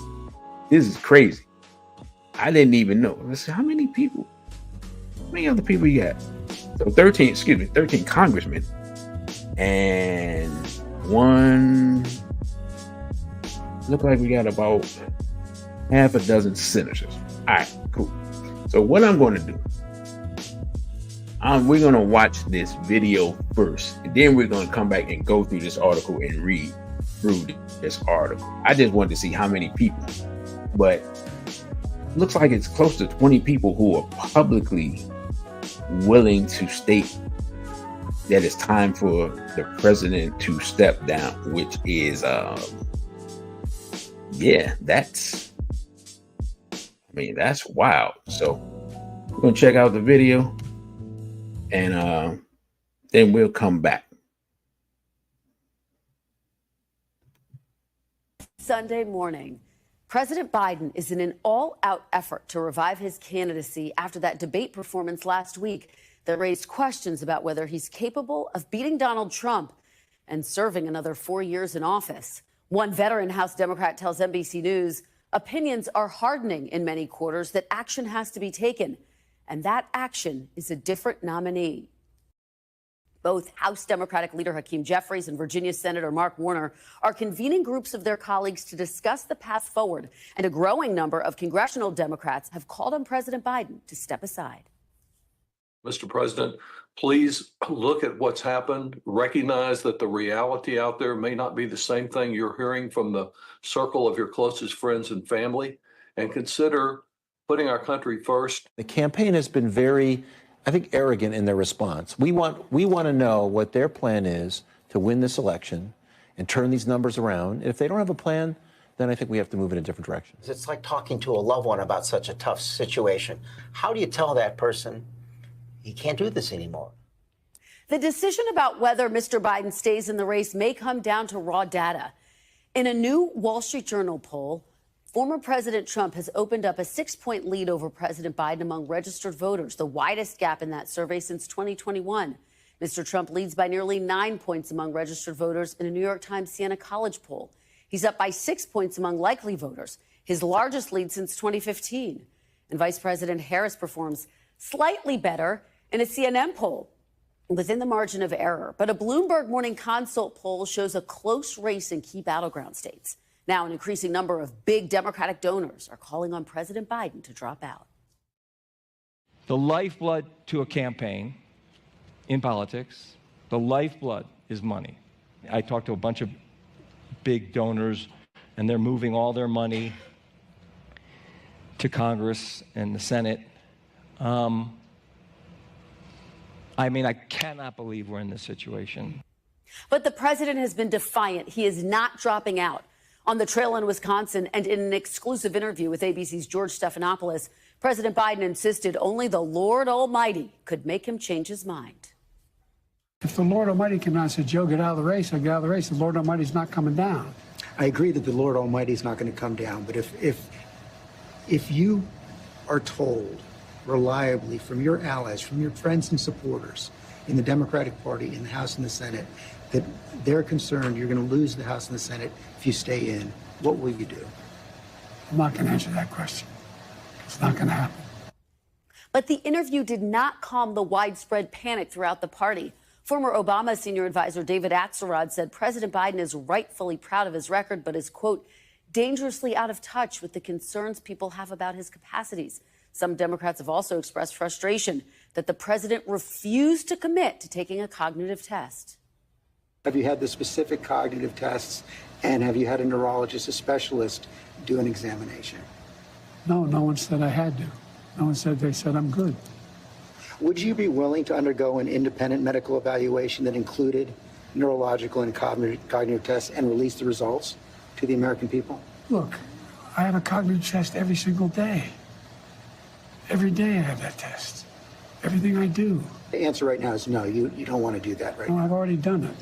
Speaker 2: This is crazy. I didn't even know. Let's see, how many people? How many other people you got? So 13 congressmen and look like we got about half a dozen senators. All right, cool. So what I'm going to do, we're going to watch this video first, and then we're going to come back and go through this article and read through this article. I just wanted to see how many people, but it looks like it's close to 20 people who are publicly willing to state that it's time for the president to step down, which is, that's wild. So we're going to check out the video and then we'll come back.
Speaker 3: Sunday morning, President Biden is in an all-out effort to revive his candidacy after that debate performance last week that raised questions about whether he's capable of beating Donald Trump and serving another 4 years in office. One veteran House Democrat tells NBC News opinions are hardening in many quarters, that action has to be taken, and that action is a different nominee. Both House Democratic leader Hakeem Jeffries and Virginia Senator Mark Warner are convening groups of their colleagues to discuss the path forward, and a growing number of congressional Democrats have called on President Biden to step aside.
Speaker 4: Mr. President, please look at what's happened, recognize that the reality out there may not be the same thing you're hearing from the circle of your closest friends and family, and consider putting our country first.
Speaker 5: The campaign has been very, I think, arrogant in their response. We want to know what their plan is to win this election and turn these numbers around. If they don't have a plan, then I think we have to move in a different direction.
Speaker 6: It's like talking to a loved one about such a tough situation. How do you tell that person he can't do this anymore?
Speaker 3: The decision about whether Mr. Biden stays in the race may come down to raw data. In a new Wall Street Journal poll, former President Trump has opened up a 6-point lead over President Biden among registered voters, the widest gap in that survey since 2021. Mr. Trump leads by nearly 9 points among registered voters in a New York Times Siena College poll. He's up by 6 points among likely voters, his largest lead since 2015. And Vice President Harris performs slightly better in a CNN poll within the margin of error. But a Bloomberg Morning Consult poll shows a close race in key battleground states. Now, an increasing number of big Democratic donors are calling on President Biden to drop out.
Speaker 7: The lifeblood to a campaign in politics, the lifeblood is money. I talked to a bunch of big donors, and they're moving all their money to Congress and the Senate. I cannot believe we're in this situation.
Speaker 3: But the president has been defiant. He is not dropping out. On the trail in Wisconsin and in an exclusive interview with ABC's George Stephanopoulos, President Biden insisted only the Lord Almighty could make him change his mind.
Speaker 8: If the Lord Almighty came out and said, Joe, get out of the race, I'll get out of the race. The Lord Almighty's not coming down.
Speaker 9: I agree that the Lord Almighty is not going to come down. But if you are told reliably from your allies, from your friends and supporters in the Democratic Party, in the House and the Senate, that they're concerned you're going to lose the House and the Senate if you stay in, what will you do?
Speaker 8: I'm not going to answer that question. It's not going to happen.
Speaker 3: But the interview did not calm the widespread panic throughout the party. Former Obama senior advisor David Axelrod said President Biden is rightfully proud of his record, but is, quote, dangerously out of touch with the concerns people have about his capacities. Some Democrats have also expressed frustration that the president refused to commit to taking a cognitive test.
Speaker 9: Have you had the specific cognitive tests, and have you had a neurologist, a specialist, do an examination?
Speaker 8: No one said I had to. No one said, they said I'm good.
Speaker 9: Would you be willing to undergo an independent medical evaluation that included neurological and cognitive tests and release the results to the American people?
Speaker 8: Look, I have a cognitive test every single day. Every day I have that test. Everything I do.
Speaker 9: The answer right now is no, you don't want to do that right
Speaker 8: No,
Speaker 9: now.
Speaker 8: I've already done it.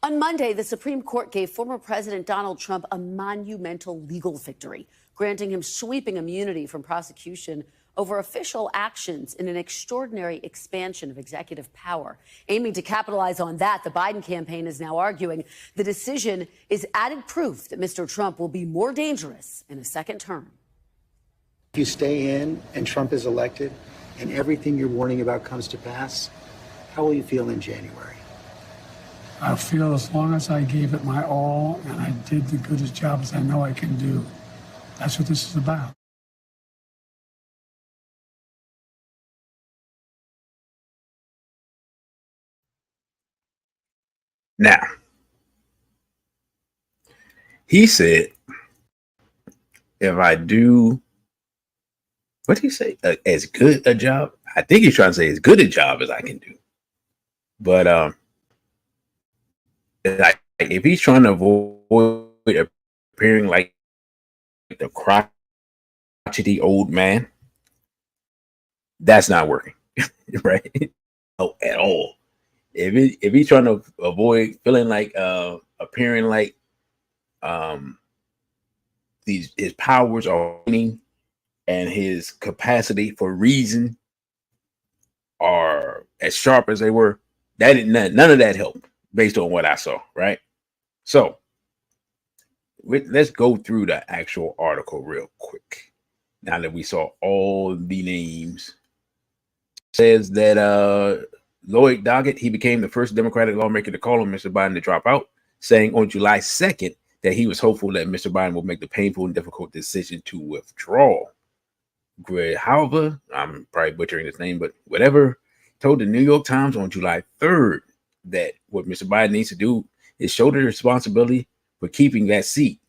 Speaker 3: On Monday, the Supreme Court gave former President Donald Trump a monumental legal victory, granting him sweeping immunity from prosecution over official actions in an extraordinary expansion of executive power. Aiming to capitalize on that, the Biden campaign is now arguing the decision is added proof that Mr. Trump will be more dangerous in a second term.
Speaker 9: If you stay in and Trump is elected and everything you're warning about comes to pass, how will you feel in January?
Speaker 8: I feel as long as I gave it my all and I did the good job as I know I can do. That's what this is about.
Speaker 2: Now, he said, if I do, what did he say? As good a job? I think he's trying to say as good a job as I can do. But like, if he's trying to avoid appearing like the crotchety old man, that's not working, right? No, at all. If he's trying to avoid feeling like appearing like his powers are waning and his capacity for reason are as sharp as they were, none of that helped based on what I saw, right? So let's go through the actual article real quick. Now that we saw all the names, it says that Lloyd Doggett, he became the first Democratic lawmaker to call on Mr. Biden to drop out, saying on July 2nd that he was hopeful that Mr. Biden will make the painful and difficult decision to withdraw. Greg, however, I'm probably butchering his name, but whatever, told the New York Times on July 3rd that what Mr. Biden needs to do is shoulder the responsibility for keeping that seat.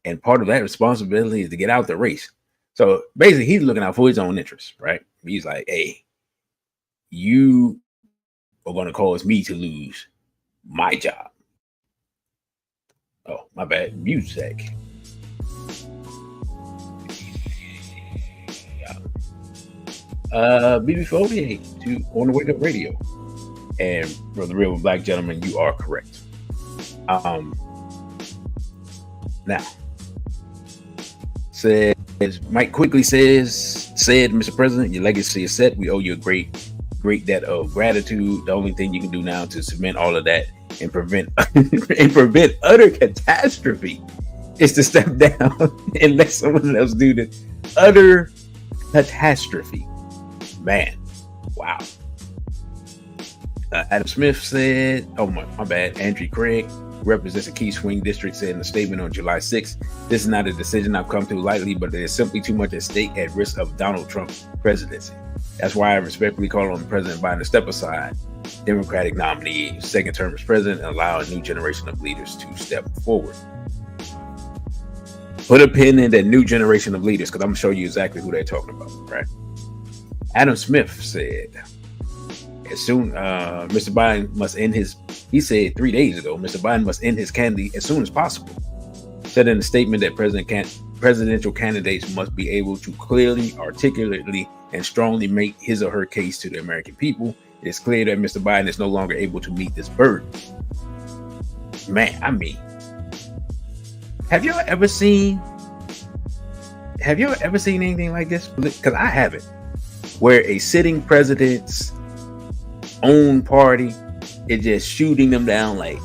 Speaker 2: And part of that responsibility is to get out the race. So basically, he's looking out for his own interests, right? He's like, hey, you are going to cause me to lose my job. Oh, my bad. Music. BB48 to on the Wake Up Radio. And for the real black gentleman, you are correct. Now, says Mike quickly said, Mr. President, your legacy is set. We owe you a great debt of gratitude. The only thing you can do now to cement all of that and prevent utter catastrophe is to step down and let someone else do the utter catastrophe. Man, wow. Adam Smith said, oh my bad. Andrew Craig represents a key swing district, said in a statement on July 6th, this is not a decision I've come to lightly, but there's simply too much at stake at risk of Donald Trump's presidency. That's why I respectfully call on President Biden to step aside, Democratic nominee, second term as president, and allow a new generation of leaders to step forward. Put a pin in that new generation of leaders, because I'm going to show you exactly who they're talking about, right? Adam Smith said, as soon Mr. Biden must end his, he said 3 days ago, Mr. Biden must end his candidacy as soon as possible. Said in a statement that presidential candidates must be able to clearly, articulately, and strongly make his or her case to the American people. It is clear that Mr. Biden is no longer able to meet this burden. Man, I mean, have y'all ever seen anything like this? Because I haven't. Where a sitting president's own party is just shooting them down like,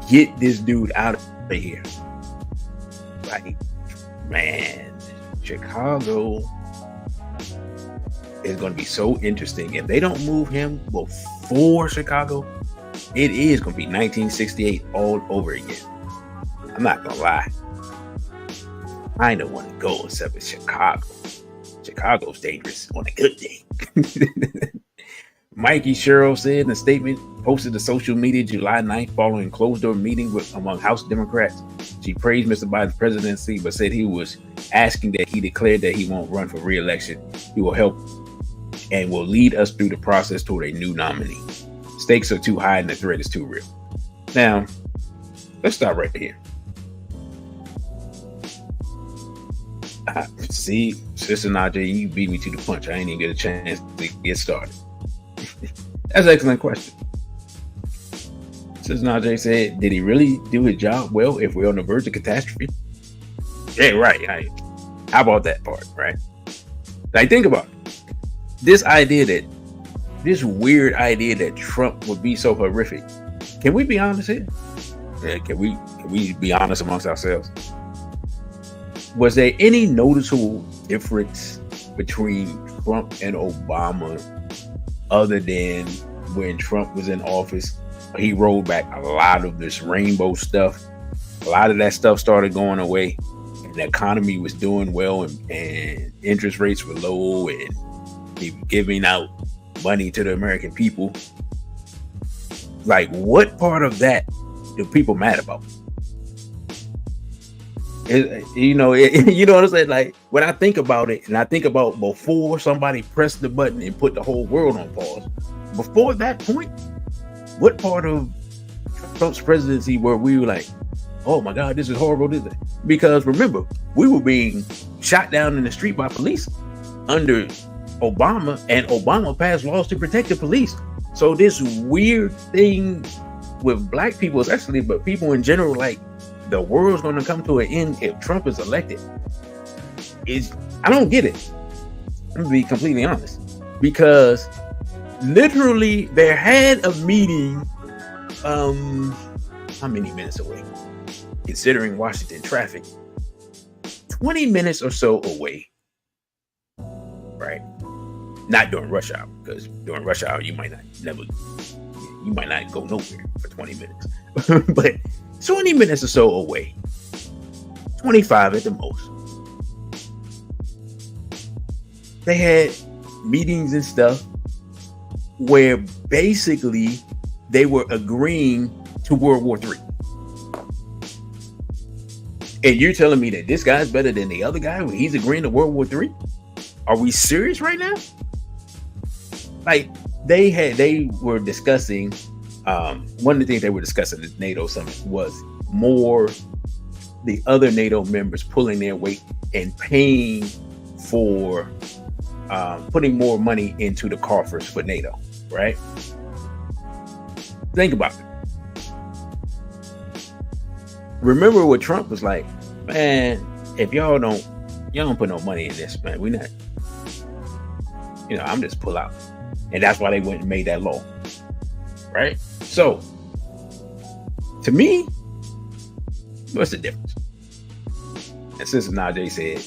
Speaker 2: get this dude out of here. Like, man, Chicago is going to be so interesting. If they don't move him before Chicago, it is going to be 1968 all over again. I'm not going to lie. I don't want to go except in Chicago. Chicago's dangerous on a good day. Mikey Sherrill said in a statement posted to social media July 9th following closed-door meeting among House Democrats. She praised Mr. Biden's presidency, but said he was asking that he declared that he won't run for re-election. He will help and will lead us through the process toward a new nominee. Stakes are too high and the threat is too real. Now, let's stop right here. See, Sister Najee, you beat me to the punch. I ain't even get a chance to get started. That's an excellent question. Sister Najee said, did he really do his job well if we're on the verge of catastrophe? Yeah, right. How about that part, right? Like, think about it. This weird idea that Trump would be so horrific. Can we be honest here? Yeah, can we be honest amongst ourselves? Was there any noticeable difference between Trump and Obama other than when Trump was in office? He rolled back a lot of this rainbow stuff. A lot of that stuff started going away, and the economy was doing well, and interest rates were low, and he was giving out money to the American people. Like, what part of that do people mad about? You know what I'm saying? Like, when I think about it, and I think about before somebody pressed the button and put the whole world on pause, before that point, what part of Trump's presidency were we like, oh my God, this is horrible, this is? Because remember, we were being shot down in the street by police under Obama, and Obama passed laws to protect the police. So this weird thing with black people, especially, but people in general, like, the world's going to come to an end if Trump is elected. I don't get it. I'm going to be completely honest. Because literally there had a meeting, how many minutes away? Considering Washington traffic, 20 minutes or so away. Right? Not during rush hour, because during rush hour you might not go nowhere for 20 minutes. But 20 minutes or so away, 25 at the most. They had meetings and stuff where basically they were agreeing to World War III. And you're telling me that this guy's better than the other guy when he's agreeing to World War III? Are we serious right now? Like, they were discussing, one of the things they were discussing at the NATO summit was more the other NATO members pulling their weight and paying for putting more money into the coffers for NATO, right? Think about it. Remember what Trump was like, man, if y'all don't put no money in this, man, we not, I'm just pull out. And that's why they went and made that law, right? So, to me, what's the difference? And Sister Najee said,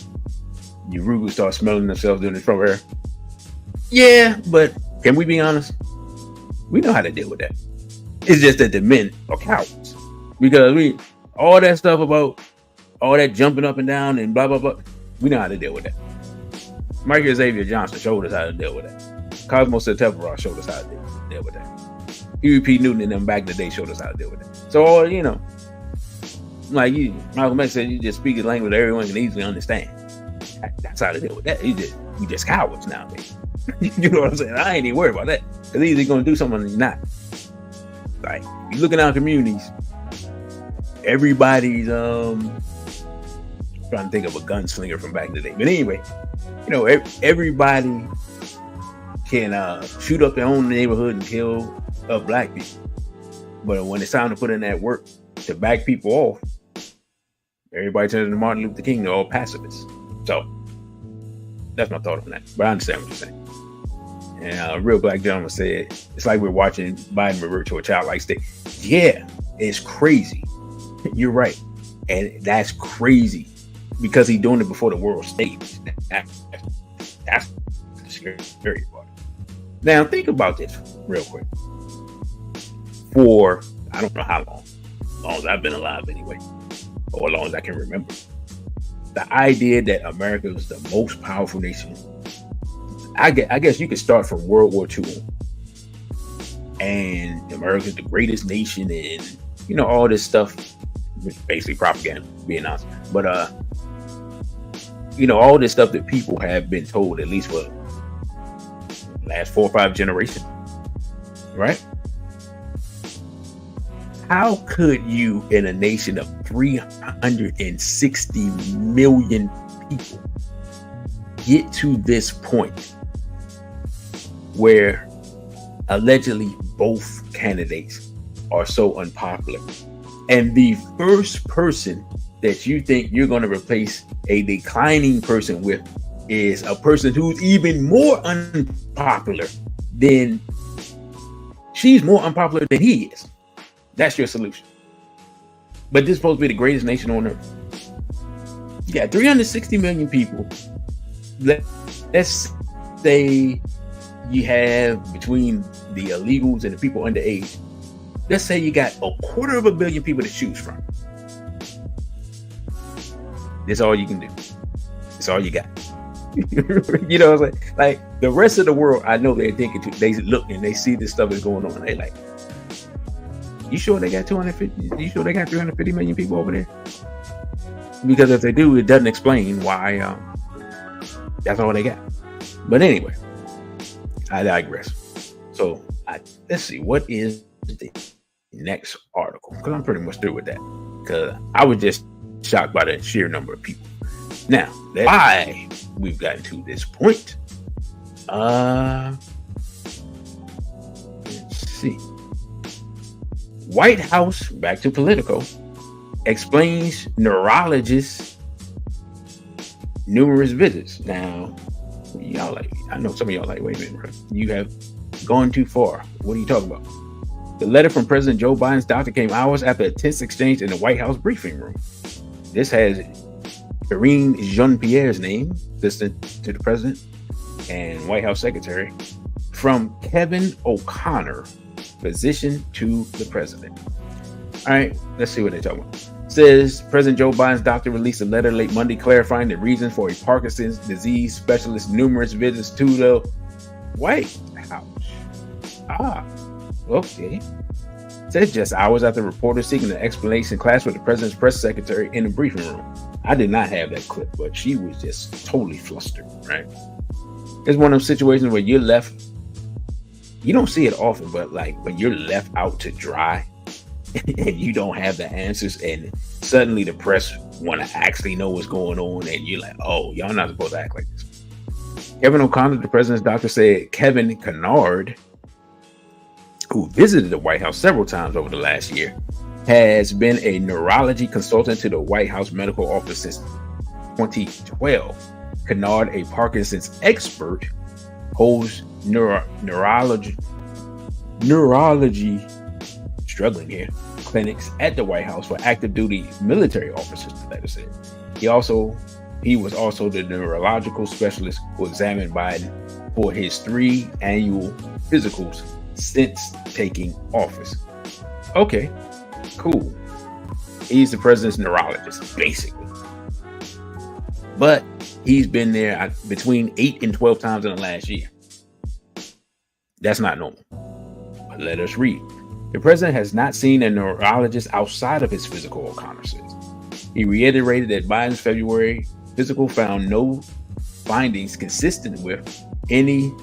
Speaker 2: you rude start smelling themselves during the Trump era. Yeah, but can we be honest? We know how to deal with that. It's just that the men are cowards. Because all that stuff about all that jumping up and down and blah, blah, blah, we know how to deal with that. Michael Xavier Johnson showed us how to deal with that. Cosmo September showed us how to deal with that. Huey P. Newton and them back in the day showed us how to deal with that. So, like Malcolm X said, you just speak a language that everyone can easily understand. That's how to deal with that. We just cowards nowadays. You know what I'm saying? I ain't even worried about that. Because either you're going to do something or you're not. Like, you look in our communities, everybody's trying to think of a gunslinger from back in the day. But anyway, everybody can shoot up their own neighborhood and kill black people. But when it's time to put in that work to back people off, everybody turns to Martin Luther King. They're all pacifists. So that's my thought on that. But I understand what you're saying. And a real black gentleman said, it's like we're watching Biden revert to a childlike state. Yeah, it's crazy. You're right. And that's crazy because he's doing it before the world stage. That's the scary part. Now, think about this real quick. For, I don't know how long. As long as I've been alive anyway. Or as long as I can remember. The idea that America was the most powerful nation. I guess you could start from World War II. And America's the greatest nation and, all this stuff. which is basically propaganda, being honest. But all this stuff that people have been told, at least for the last 4 or 5 generations, right? How could you, in a nation of 360 million people, get to this point where allegedly both candidates are so unpopular, and the first person that you think you're going to replace a declining person with is a person who's even more unpopular than she's more unpopular than he is? That's your solution. But this is supposed to be the greatest nation on earth. You got 360 million people. Let's say you have, between the illegals and the people underage, let's say you got 250 million people to choose from. That's all you can do. That's all you got. You know what I'm saying? Like the rest of the world, I know they're thinking too. They look and they see this stuff is going on. They like, you sure they got 250? You sure they got 350 million people over there? Because if they do, it doesn't explain why that's all they got. But anyway, I digress. So let's see, what is the next article? Because I'm pretty much through with that. Because I was just shocked by the sheer number of people. Now, why we've gotten to this point? Let's see. White House, back to Politico, explains neurologist's numerous visits. Now, y'all like, I know some of y'all like, wait a minute, bro. You have gone too far. What are you talking about? The letter from President Joe Biden's doctor came hours after a tense exchange in the White House briefing room. This has Karine Jean-Pierre's name, assistant to the president and White House secretary, from Kevin O'Connor, physician to the president. All right, let's see what they're talking about. Says President Joe Biden's doctor released a letter late Monday clarifying the reason for a Parkinson's disease specialist's numerous visits to the White House. Okay. Says just hours after reporters seeking an explanation clash with the president's press secretary in the briefing room. I did not have that clip, but she was just totally flustered, right? It's one of those situations where you're left, you don't see it often, but like when you're left out to dry and you don't have the answers, and suddenly the press want to actually know what's going on, and you're like, oh, y'all not supposed to act like this. Kevin O'Connor, the president's doctor, said Kevin Kennard, who visited the White House several times over the last year, has been a neurology consultant to the White House medical office since 2012. Kennard, a Parkinson's expert, holds neurology struggling here clinics at the White House for active duty military officers, the letter said. He was also the neurological specialist who examined Biden for his 3 annual physicals since taking office. Okay, cool. He's the president's neurologist, basically. But he's been there between 8 and 12 times in the last year. That's not normal. But let us read. The president has not seen a neurologist outside of his physical, O'Connor says. He reiterated that Biden's February physical found no findings consistent with any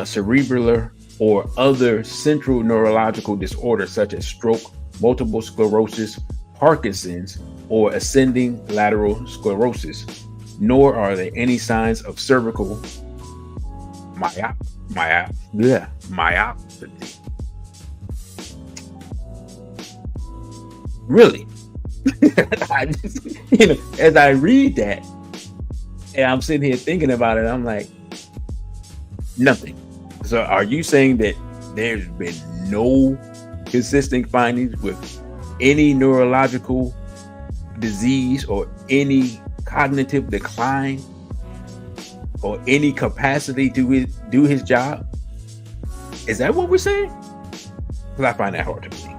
Speaker 2: cerebral or other central neurological disorders such as stroke, multiple sclerosis, Parkinson's, or ascending lateral sclerosis, nor are there any signs of cervical myopathy. Really? I just, as I read that, and I'm sitting here thinking about it, I'm like, nothing. So are you saying that there's been no consistent findings with any neurological disease or any cognitive decline or any capacity to do his job? Is that what we're saying? Because I find that hard to believe.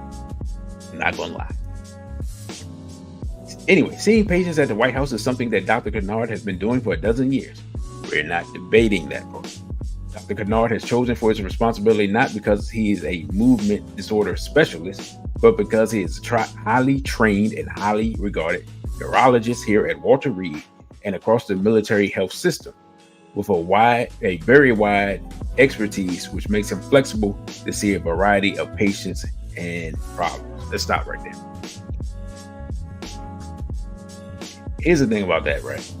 Speaker 2: I'm not gonna lie. Anyway, seeing patients at the White House is something that Dr. Kennard has been doing for a dozen years. We're not debating that part. Dr. Kennard has chosen for his responsibility not because he is a movement disorder specialist, but because he is a highly trained and highly regarded neurologist here at Walter Reed and across the military health system, with a very wide expertise, which makes him flexible to see a variety of patients and problems. Let's stop right there. Here's the thing about that, right?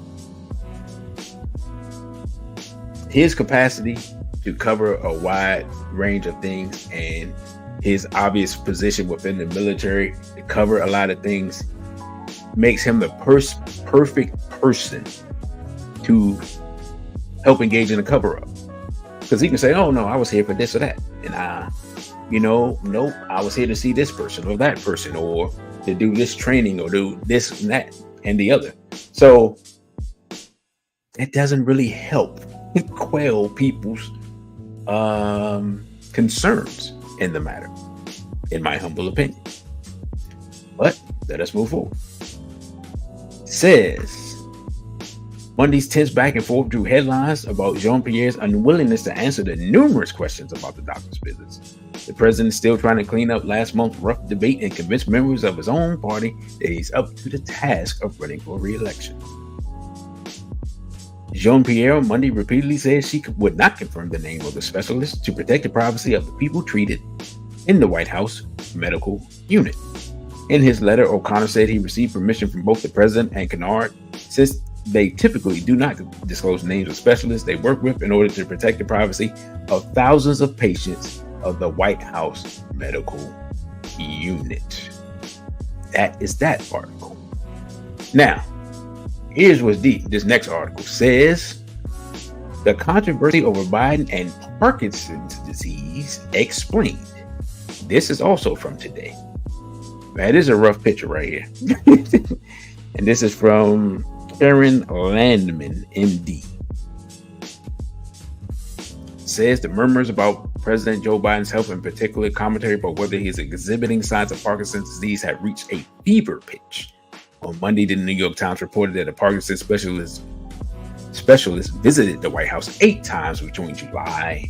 Speaker 2: His capacity to cover a wide range of things and his obvious position within the military to cover a lot of things makes him the perfect person to help engage in a cover-up. Because he can say, oh no, I was here for this or that. And nope, I was here to see this person or that person, or to do this training or do this and that and the other. So it doesn't really help quell people's concerns in the matter, in my humble opinion. But let us move forward. Says Monday's tense back and forth drew headlines about Jean-Pierre's unwillingness to answer the numerous questions about the doctor's visits. The president is still trying to clean up last month's rough debate and convince members of his own party that he's up to the task of running for re-election. Jean-Pierre on Monday repeatedly said she would not confirm the name of the specialist to protect the privacy of the people treated in the White House medical unit. In his letter, O'Connor said he received permission from both the president and Kennard, since they typically do not disclose names of specialists they work with in order to protect the privacy of thousands of patients of the White House medical unit. That is that article. Now, here's what's deep. This next article says the controversy over Biden and Parkinson's disease explained. This is also from today. Man, this is a rough picture right here. And this is from Karen Landman, MD. Says the murmurs about President Joe Biden's health, in particular commentary about whether he is exhibiting signs of Parkinson's disease, have reached a fever pitch. On Monday, the New York Times reported that a Parkinson's specialist visited the White House 8 times between July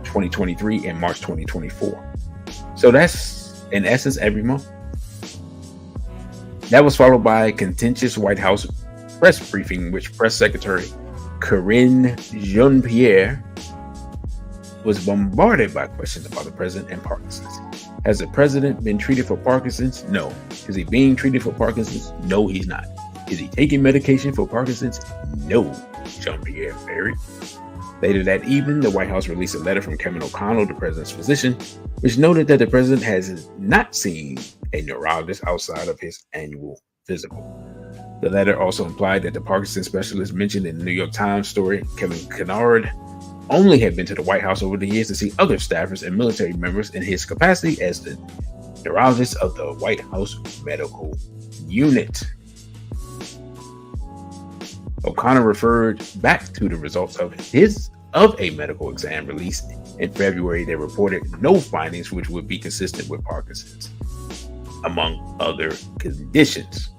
Speaker 2: 2023 and March 2024. So that's, in essence, every month. That was followed by a contentious White House press briefing, which Press Secretary Karine Jean-Pierre was bombarded by questions about the president and Parkinson's. Has the president been treated for Parkinson's? No. Is he being treated for Parkinson's? No, he's not. Is he taking medication for Parkinson's? No, Jean-Pierre parried. Later that evening, the White House released a letter from Kevin O'Connell, the president's physician, which noted that the president has not seen a neurologist outside of his annual physical. The letter also implied that the Parkinson's specialist mentioned in the New York Times story, Kevin Kennard, only had been to the White House over the years to see other staffers and military members in his capacity as the neurologist of the White House medical unit. O'Connor referred back to the results of a medical exam released in February that reported no findings which would be consistent with Parkinson's, among other conditions.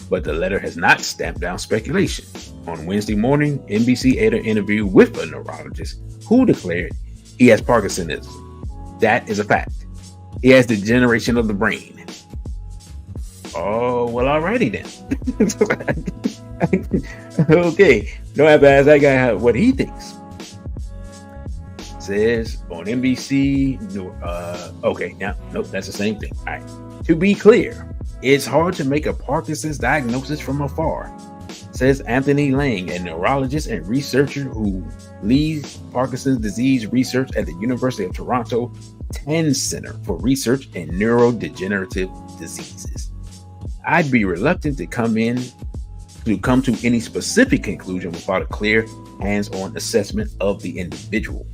Speaker 2: But the letter has not stamped down speculation. On Wednesday morning, NBC aired an interview with a neurologist who declared he has Parkinsonism. That is a fact. He has degeneration of the brain. Oh, well, alrighty then. Okay, don't have to ask that guy what he thinks. Says on NBC, nope, that's the same thing. All right. To be clear, it's hard to make a Parkinson's diagnosis from afar, says Anthony Lang, a neurologist and researcher who leads Parkinson's disease research at the University of Toronto Tan Center for Research in Neurodegenerative Diseases. I'd be reluctant to come to any specific conclusion without a clear, hands-on assessment of the individual.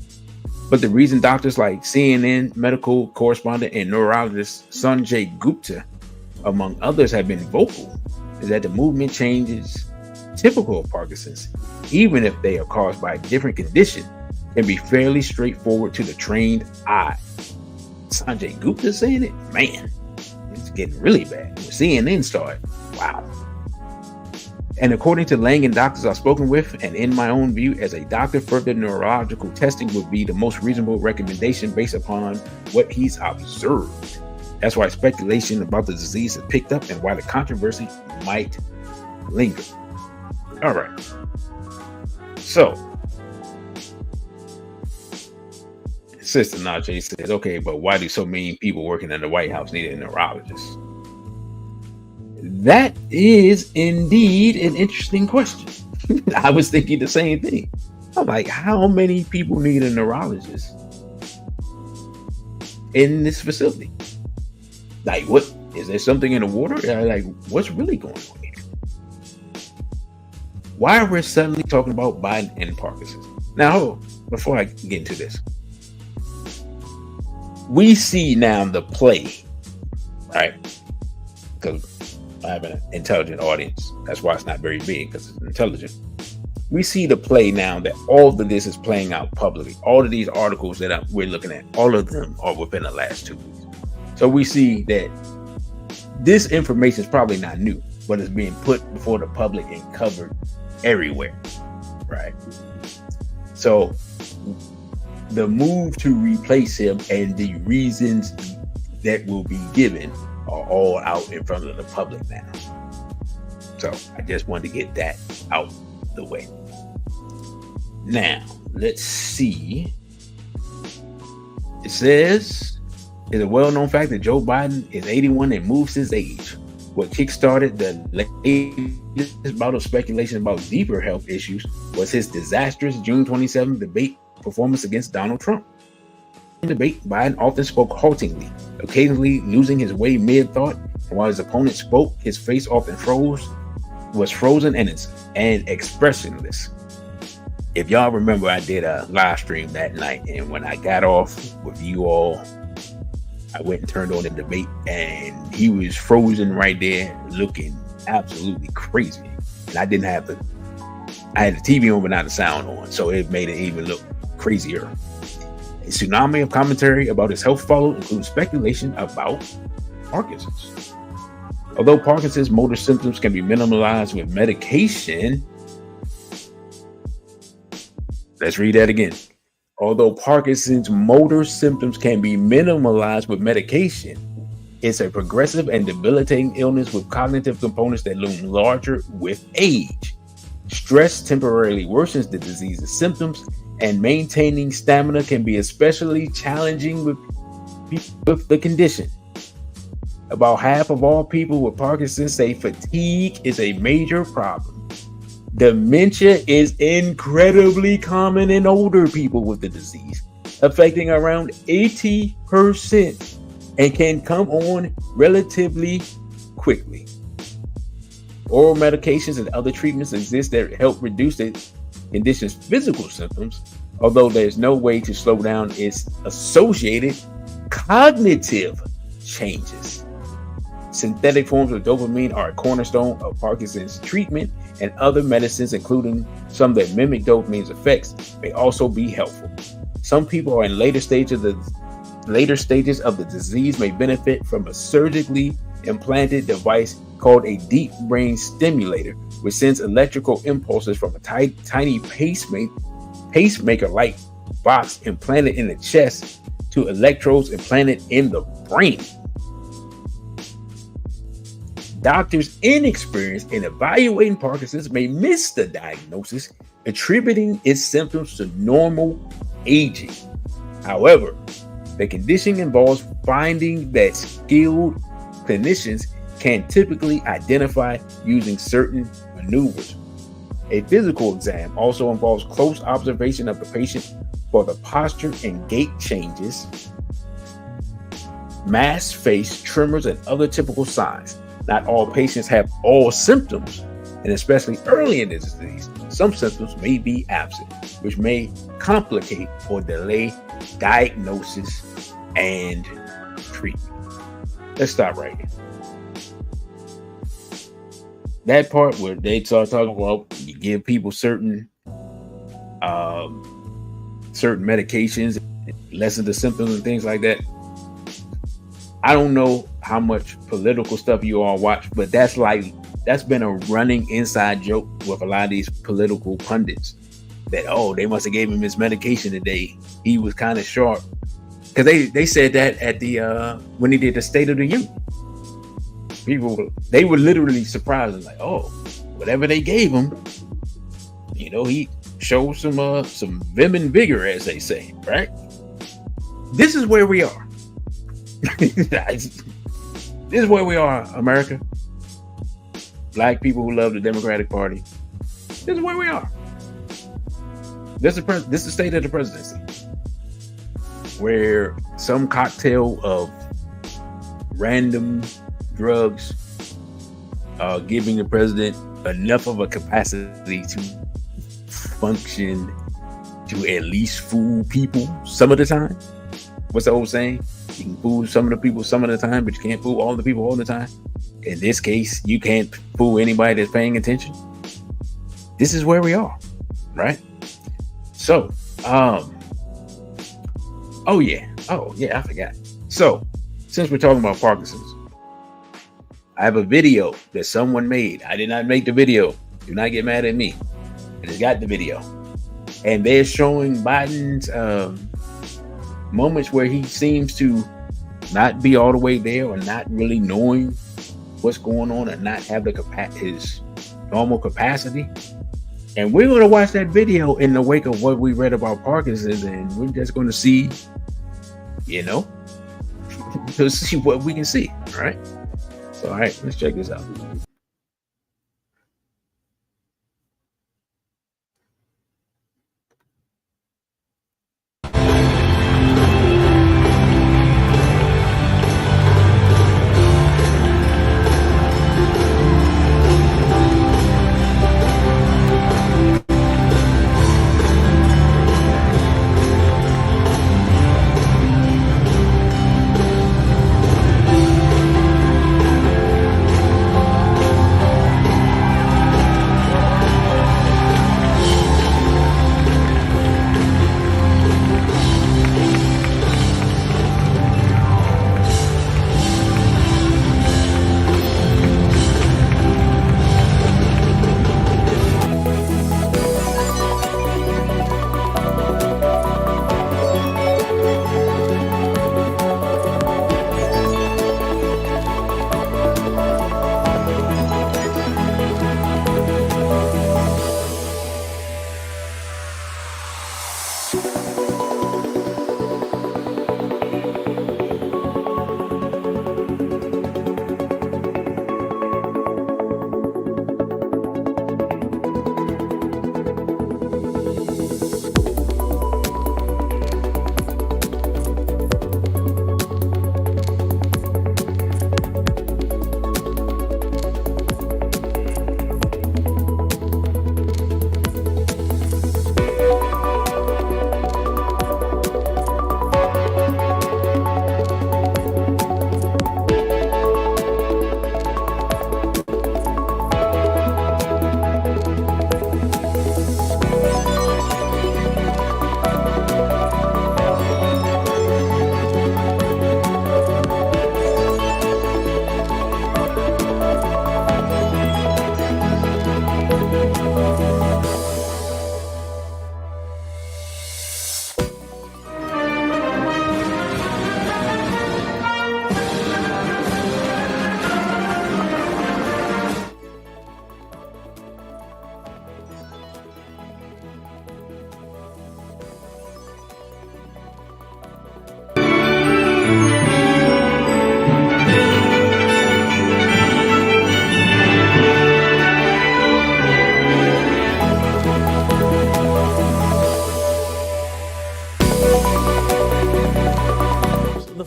Speaker 2: But the reason doctors like CNN medical correspondent and neurologist Sanjay Gupta, among others, have been vocal is that the movement changes typical of Parkinson's, even if they are caused by a different condition, can be fairly straightforward to the trained eye. Sanjay Gupta saying it? Man, it's getting really bad. When CNN started, wow. And according to Lang and doctors I've spoken with, and in my own view as a doctor, further neurological testing would be the most reasonable recommendation based upon what he's observed. That's why speculation about the disease has picked up and why the controversy might linger. All right. So, Sister Najee says, okay, but why do so many people working in the White House need a neurologist? That is indeed an interesting question. I was thinking the same thing. I'm like, how many people need a neurologist in this facility? Like, what is there something in the water? Like, what's really going on here? Why are we suddenly talking about Biden and Parkinson's? Now, before I get into this, we see now the play, right? Because I have an intelligent audience. That's why it's not very big, because it's intelligent. We see the play now that all of this is playing out publicly. All of these articles that we're looking at, all of them are within the last 2 weeks. So we see that this information is probably not new, but it's being put before the public and covered everywhere, right? So the move to replace him and the reasons that will be given are all out in front of the public now. So I just wanted to get that out the way. Now, let's see. It says, it's a well-known fact that Joe Biden is 81 and moves his age. What kickstarted the latest bout of speculation about deeper health issues was his disastrous June 27th debate performance against Donald Trump. In debate, Biden often spoke haltingly, occasionally losing his way mid-thought, and while his opponent spoke, his face often was frozen and expressionless. If y'all remember, I did a live stream that night, and when I got off with you all, I went and turned on the debate, and he was frozen right there, looking absolutely crazy. And I had the TV on but not the sound on, so it made it even look crazier. A tsunami of commentary about his health followed, including speculation about Parkinson's. Although Parkinson's motor symptoms can be minimalized with medication, let's read that again. Although Parkinson's motor symptoms can be minimalized with medication, it's a progressive and debilitating illness with cognitive components that loom larger with age. Stress temporarily worsens the disease's symptoms, and maintaining stamina can be especially challenging with the condition. About half of all people with Parkinson's say fatigue is a major problem. Dementia is incredibly common in older people with the disease, affecting around 80%, and can come on relatively quickly. Oral medications and other treatments exist that help reduce the condition's physical symptoms, although there's no way to slow down its associated cognitive changes. Synthetic forms of dopamine are a cornerstone of Parkinson's treatment, and other medicines, including some that mimic dopamine's effects, may also be helpful. Some people are in later stages of the disease may benefit from a surgically implanted device called a deep brain stimulator, which sends electrical impulses from a tiny pacemaker-like box implanted in the chest to electrodes implanted in the brain. Doctors inexperienced in evaluating Parkinson's may miss the diagnosis, attributing its symptoms to normal aging. However, the condition involves finding that skilled clinicians can typically identify using certain maneuvers. A physical exam also involves close observation of the patient for the posture and gait changes, masked face, tremors, and other typical signs. Not all patients have all symptoms, and especially early in the disease, some symptoms may be absent, which may complicate or delay diagnosis and treatment. Let's stop right here. That part where they start talking about you give people certain medications, lessen the symptoms and things like that. I don't know how much political stuff you all watch, but that's like That's been a running inside joke with a lot of these political pundits that, oh, they must have gave him his medication today. He was kind of sharp. Because they said that at the when he did the State of the Union. They were literally surprised and like, oh, whatever they gave him, you know, he showed some vim and vigor, as they say, right? This is where we are. This is where we are, America. Black people who love the Democratic Party. This is where we are. This is the state of the presidency, where some cocktail of random drugs are giving the president enough of a capacity to function, to at least fool people some of the time. What's the old saying? You can fool some of the people some of the time, but you can't fool all the people all the time. In this case, you can't fool anybody that's paying attention. This is where we are, right? So, oh yeah, I forgot. So, since we're talking about Parkinson's, I have a video that someone made. I did not make the video. Do not get mad at me. I just got the video. And they're showing Biden's moments where he seems to not be all the way there, or not really knowing what's going on, and not have his normal capacity. And we're going to watch that video in the wake of what we read about Parkinson's, and we're just going to see, you know, to see what we can see. All right. So, all right, let's check this out.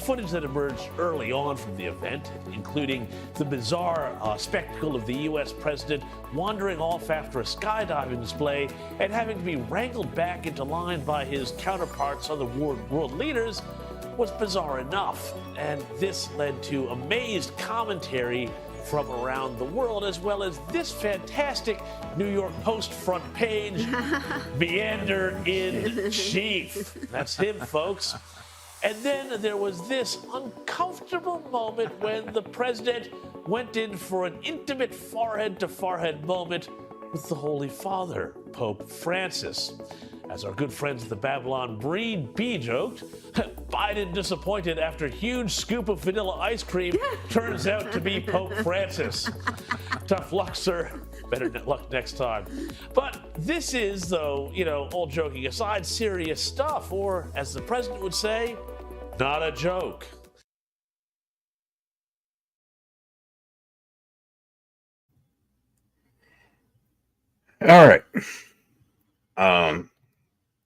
Speaker 10: footage that emerged early on from the event, including the bizarre spectacle of the U.S. president wandering off after a skydiving display and having to be wrangled back into line by his counterparts, other world leaders, was bizarre enough. And this led to amazed commentary from around the world, as well as this fantastic New York Post front page, Meander in Chief. That's him, folks. And then there was this uncomfortable moment when the president went in for an intimate forehead-to-forehead moment with the Holy Father, Pope Francis. As our good friends at the Babylon Breed Bee joked, Biden disappointed after huge scoop of vanilla ice cream turns out to be Pope Francis. Tough luck, sir. Better luck next time. But this is, though, all joking aside, serious stuff, or as the president would say, not a joke.
Speaker 2: All right.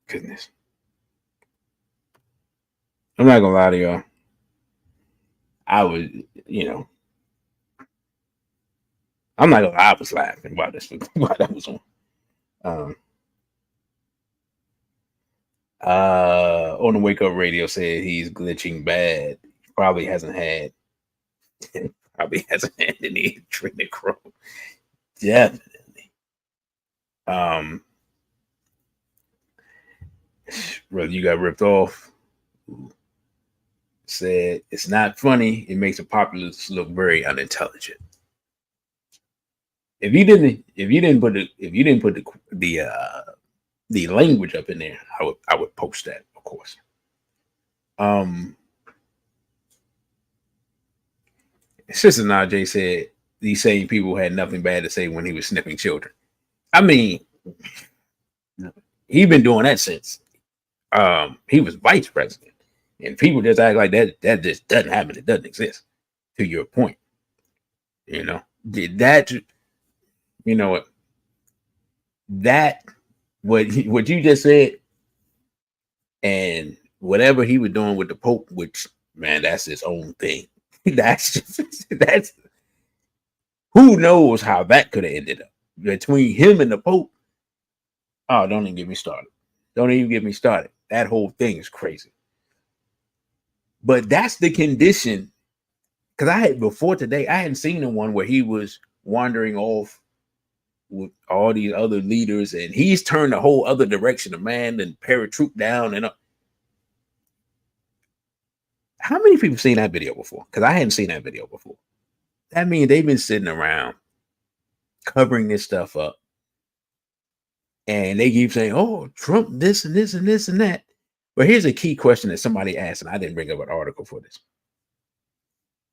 Speaker 2: Goodness. I'm not gonna lie to y'all. I was, I'm not gonna lie, I was laughing while that was on. On the Wake Up Radio said he's glitching bad. Probably hasn't had any adrenochrome. Definitely. Brother, you got ripped off. Said it's not funny. It makes the populace look very unintelligent. If you didn't put the language up in there, I would post that, of course. Sister Najee said these same people had nothing bad to say when he was sniffing children. I mean, he's been doing that since he was vice president. And people just act like that just doesn't happen. It doesn't exist. To your point, what you just said, and whatever he was doing with the Pope, which, man, that's his own thing. that's who knows how that could have ended up between him and the Pope. Oh, don't even get me started. Don't even get me started. That whole thing is crazy. But that's the condition. Because before today, I hadn't seen the one where he was wandering off with all these other leaders, and he's turned the whole other direction. The man and paratroop down and up. How many people seen that video before? Because I hadn't seen that video before. That means they've been sitting around covering this stuff up, and they keep saying, "Oh, Trump, this and this and this and that." But here's a key question that somebody asked, and I didn't bring up an article for this.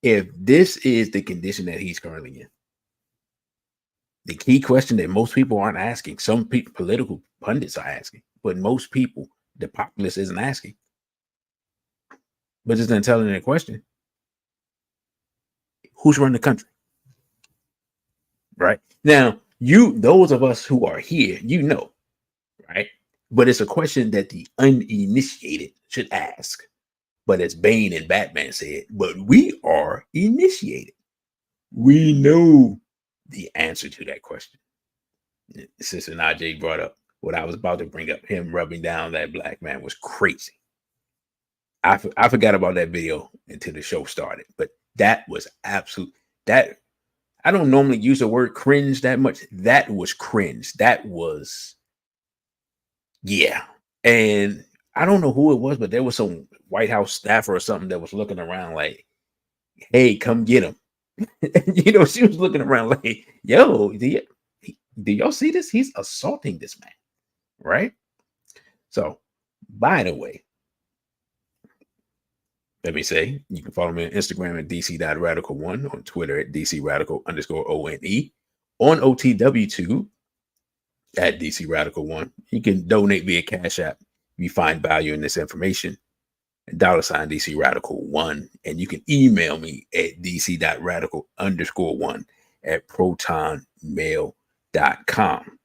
Speaker 2: If this is the condition that he's currently in, the key question that most people aren't asking, some people, political pundits are asking, but most people, the populace, isn't asking. But it's an intelligent question. Who's running the country? Right? Now, those of us who are here, right? But it's a question that the uninitiated should ask. But as Bane and Batman said, but we are initiated. We know the answer to that question. Sister Najee brought up what I was about to bring up. Him rubbing down that black man was crazy. I forgot about that video until the show started. But that was absolute. I don't normally use the word cringe that much. That was cringe. That was, yeah. And I don't know who it was, but there was some White House staffer or something that was looking around like, "Hey, come get him." She was looking around like, "Yo, do y'all see this? He's assaulting this man." Right? So, by the way, let me say, you can follow me on Instagram at dc.radical1, on Twitter at dc_radical_one, on OTW2 at dcradical1. You can donate via Cash App if you find value in this information, $sign dcradical1, and you can email me at dc.radical_1 at protonmail.com.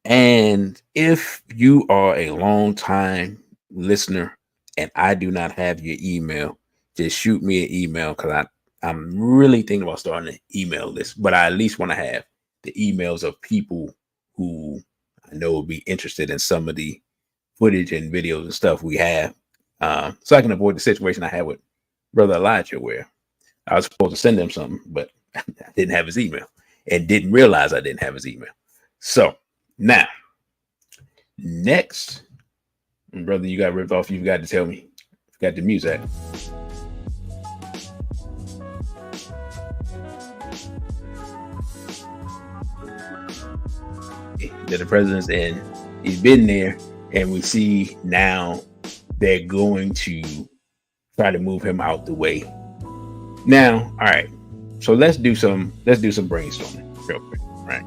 Speaker 2: And if you are a long time listener and I do not have your email, just shoot me an email, because I'm really thinking about starting an email list, but I at least want to have the emails of people who I know will be interested in some of the footage and videos and stuff we have, so I can avoid the situation I had with Brother Elijah, where I was supposed to send him something, but I didn't have his email and didn't realize I didn't have his email. So now, next, brother, you got ripped off. You've got to tell me Got the music. That the president's in. He's been there, and we see now they're going to try to move him out the way. Now, all right. So let's do some brainstorming real quick, right?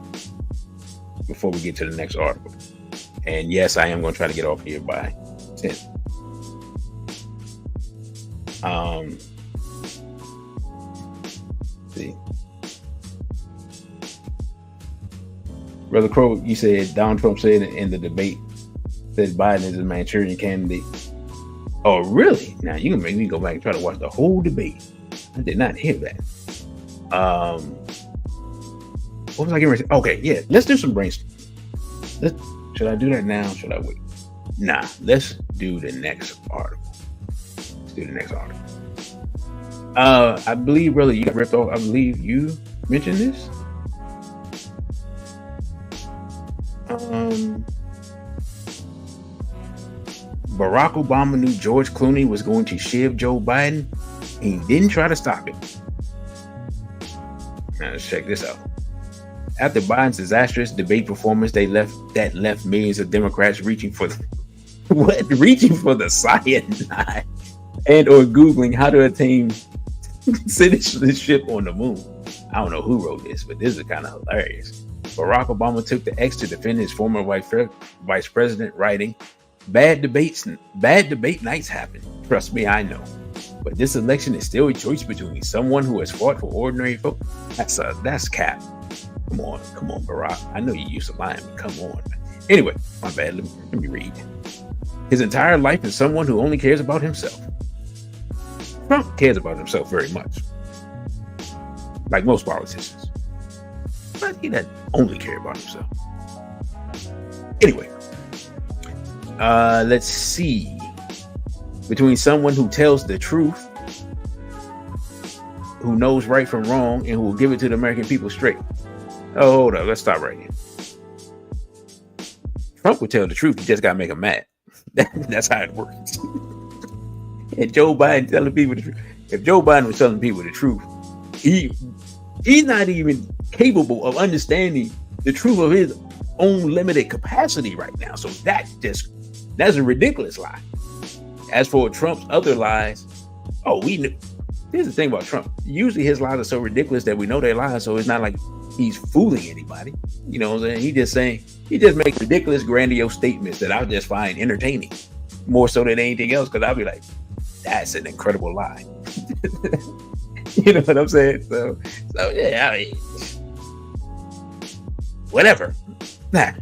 Speaker 2: Before we get to the next article. And yes, I am going to try to get off here by 10. See. Brother Crow, you said Donald Trump said in the debate that Biden is a Manchurian candidate. Oh, really? Now you can make me go back and try to watch the whole debate. I did not hear that. What was I getting ready to say? Okay, yeah, let's do some brainstorming. Should I do that now? Should I wait? Nah, let's do the next article. I believe, brother, you got ripped off. I believe you mentioned this. Barack Obama knew George Clooney was going to shiv Joe Biden. He didn't try to stop it. Now let's check this out. After Biden's disastrous debate performance, that left millions of Democrats reaching for the cyanide and or Googling how to attain citizenship on the moon. I don't know who wrote this, but this is kind of hilarious. Barack Obama took to X to defend his former vice president, writing, Bad debate nights happen. Trust me, I know. But this election is still a choice between someone who has fought for ordinary folk. That's cap. Come on, Barack. I know you used to lying, but come on. Anyway, my bad. Let me read. His entire life is someone who only cares about himself. Trump cares about himself very much, like most politicians. But he doesn't only care about himself. Anyway, let's see. Between someone who tells the truth, who knows right from wrong, and who will give it to the American people straight. Oh, hold up. Let's stop right here. Trump would tell the truth. You just got to make him mad. That's how it works. And Joe Biden telling people the truth. If Joe Biden was telling people the truth, he's not even capable of understanding the truth of his own limited capacity right now. So that's a ridiculous lie. As for Trump's other lies, we knew. Here's the thing about Trump. Usually his lies are so ridiculous that we know they're lies, so it's not like he's fooling anybody. You know what I'm saying? He just makes ridiculous, grandiose statements that I just find entertaining, more so than anything else, because I'll be like, that's an incredible lie. You know what I'm saying? So yeah, I mean, whatever.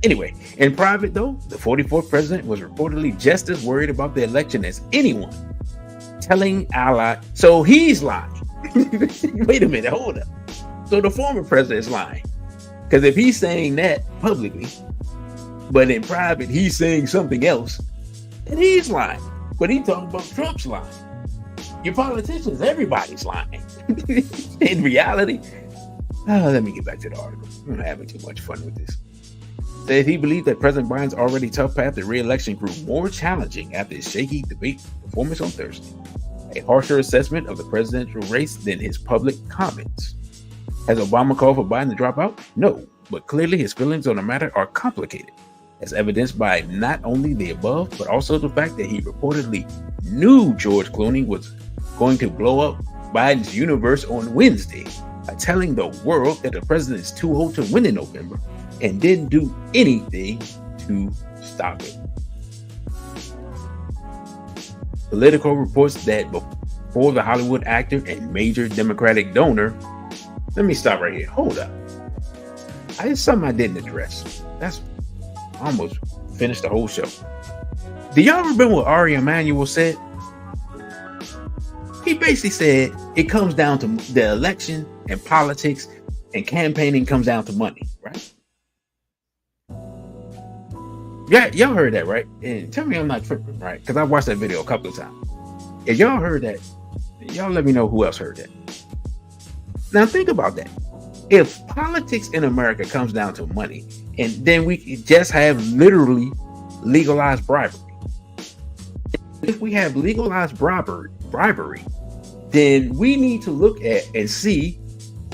Speaker 2: Anyway, in private though, the 44th president was reportedly just as worried about the election as anyone, telling ally. So he's lying. Wait a minute, hold up. So the former president's lying, because if he's saying that publicly, but in private he's saying something else, then he's lying. But he's talking about Trump's lying. Your politicians, everybody's lying. In reality, let me get back to the article. I'm having too much fun with this. Said he believed that President Biden's already tough path to re-election grew more challenging after his shaky debate performance on Thursday. A harsher assessment of the presidential race than his public comments. Has Obama called for Biden to drop out? No, but clearly his feelings on the matter are complicated, as evidenced by not only the above, but also the fact that he reportedly knew George Clooney was going to blow up Biden's universe on Wednesday by telling the world that the president is too old to win in November and didn't do anything to stop it. Politico reports that before the Hollywood actor and major Democratic donor, let me stop right here. Hold up. It's something I didn't address. That's almost finished the whole show. Do y'all remember what Ari Emanuel said? He basically said it comes down to the election and politics, and campaigning comes down to money, right? Yeah, y'all heard that, right? And tell me I'm not tripping, right? Because I watched that video a couple of times. If y'all heard that, y'all let me know who else heard that. Now think about that. If politics in America comes down to money, and then we just have literally legalized bribery, If we have legalized bribery, then we need to look at and see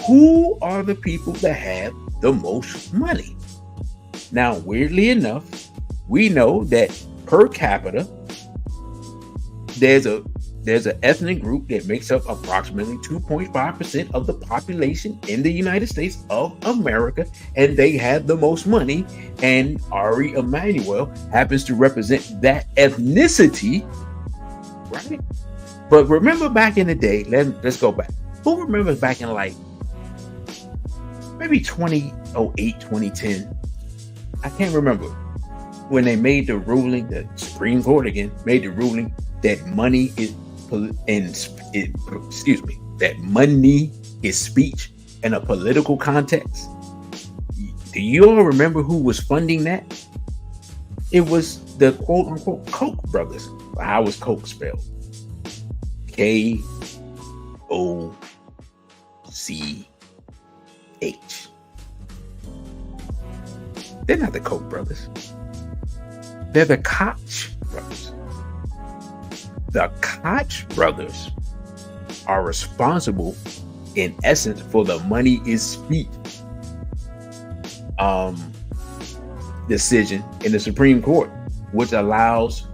Speaker 2: who are the people that have the most money. Now, weirdly enough, we know that per capita, there's an ethnic group that makes up approximately 2.5% of the population in the United States of America, and they have the most money. And Ari Emanuel happens to represent that ethnicity, right? But remember back in the day, let's go back. Who remembers back in like maybe 2008, 2010? I can't remember when they made the ruling, the Supreme Court again made the ruling that money is that money is speech in a political context. Do you all remember who was funding that? It was the quote unquote Koch brothers. How was Koch spelled? Koch. They're not the Koch brothers. They're the Koch brothers. The Koch brothers are responsible, in essence, for the money is speech decision in the Supreme Court, which allows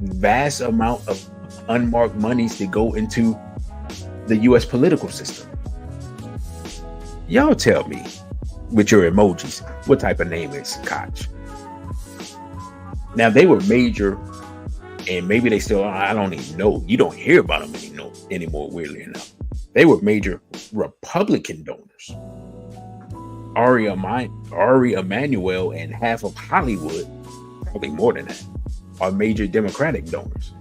Speaker 2: vast amount of unmarked monies to go into the U.S. political system. Y'all tell me with your emojis what type of name is Koch. Now, they were major, and maybe they still are. I don't even know. You don't hear about them anymore, weirdly enough. They were major Republican donors. Ari Emanuel and half of Hollywood, probably more than that, are major Democratic donors.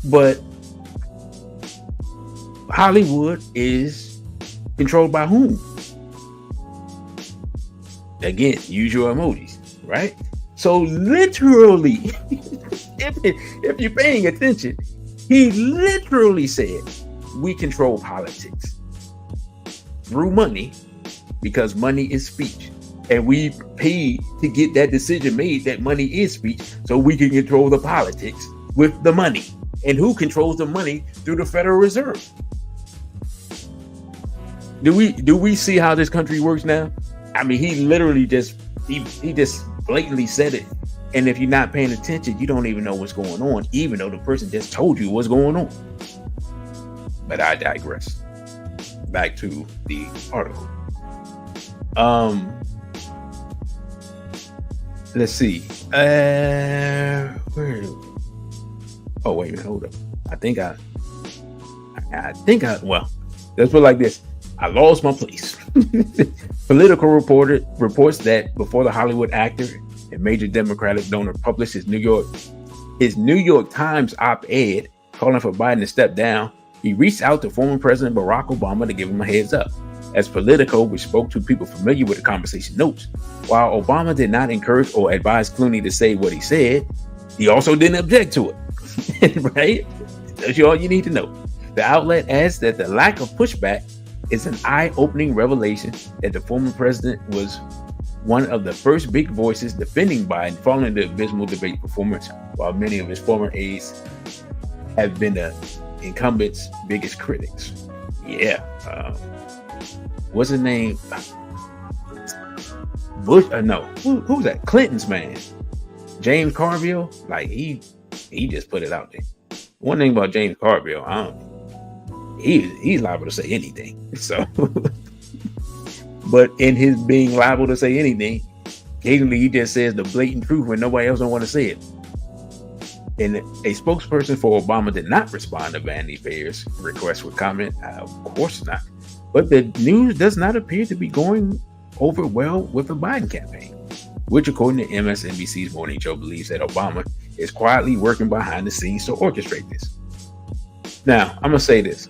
Speaker 2: But Hollywood is controlled by whom? Again, use your emojis, right? So literally, if you're paying attention, he literally said, we control politics through money because money is speech. And we paid to get that decision made that money is speech so we can control the politics with the money. And who controls the money through the Federal Reserve? Do we see how this country works now? I mean, he literally just blatantly said it. And if you're not paying attention, you don't even know what's going on, even though the person just told you what's going on. But I digress. Back to the article. Let's see. Oh, wait a minute, hold up. Well, let's put it like this. I lost my place. Political reports that before the Hollywood actor and major Democratic donor published his New York Times op-ed calling for Biden to step down, he reached out to former President Barack Obama to give him a heads up. As Politico, which spoke to people familiar with the conversation, notes, while Obama did not encourage or advise Clooney to say what he said, he also didn't object to it. Right? That's all you need to know. The outlet adds that the lack of pushback is an eye-opening revelation that the former president was one of the first big voices defending Biden following the abysmal debate performance, while many of his former aides have been the incumbent's biggest critics. Yeah. What's his name? Bush? No. Who's that? Clinton's man. James Carville. Like he just put it out there. One thing about James Carville, he's liable to say anything. So, but in his being liable to say anything, occasionally he just says the blatant truth when nobody else don't want to say it. And a spokesperson for Obama did not respond to Vanity Fair's request for comment. Of course not. But the news does not appear to be going over well with the Biden campaign, which, according to MSNBC's morning show, believes that Obama is quietly working behind the scenes to orchestrate this. Now, I'm going to say this.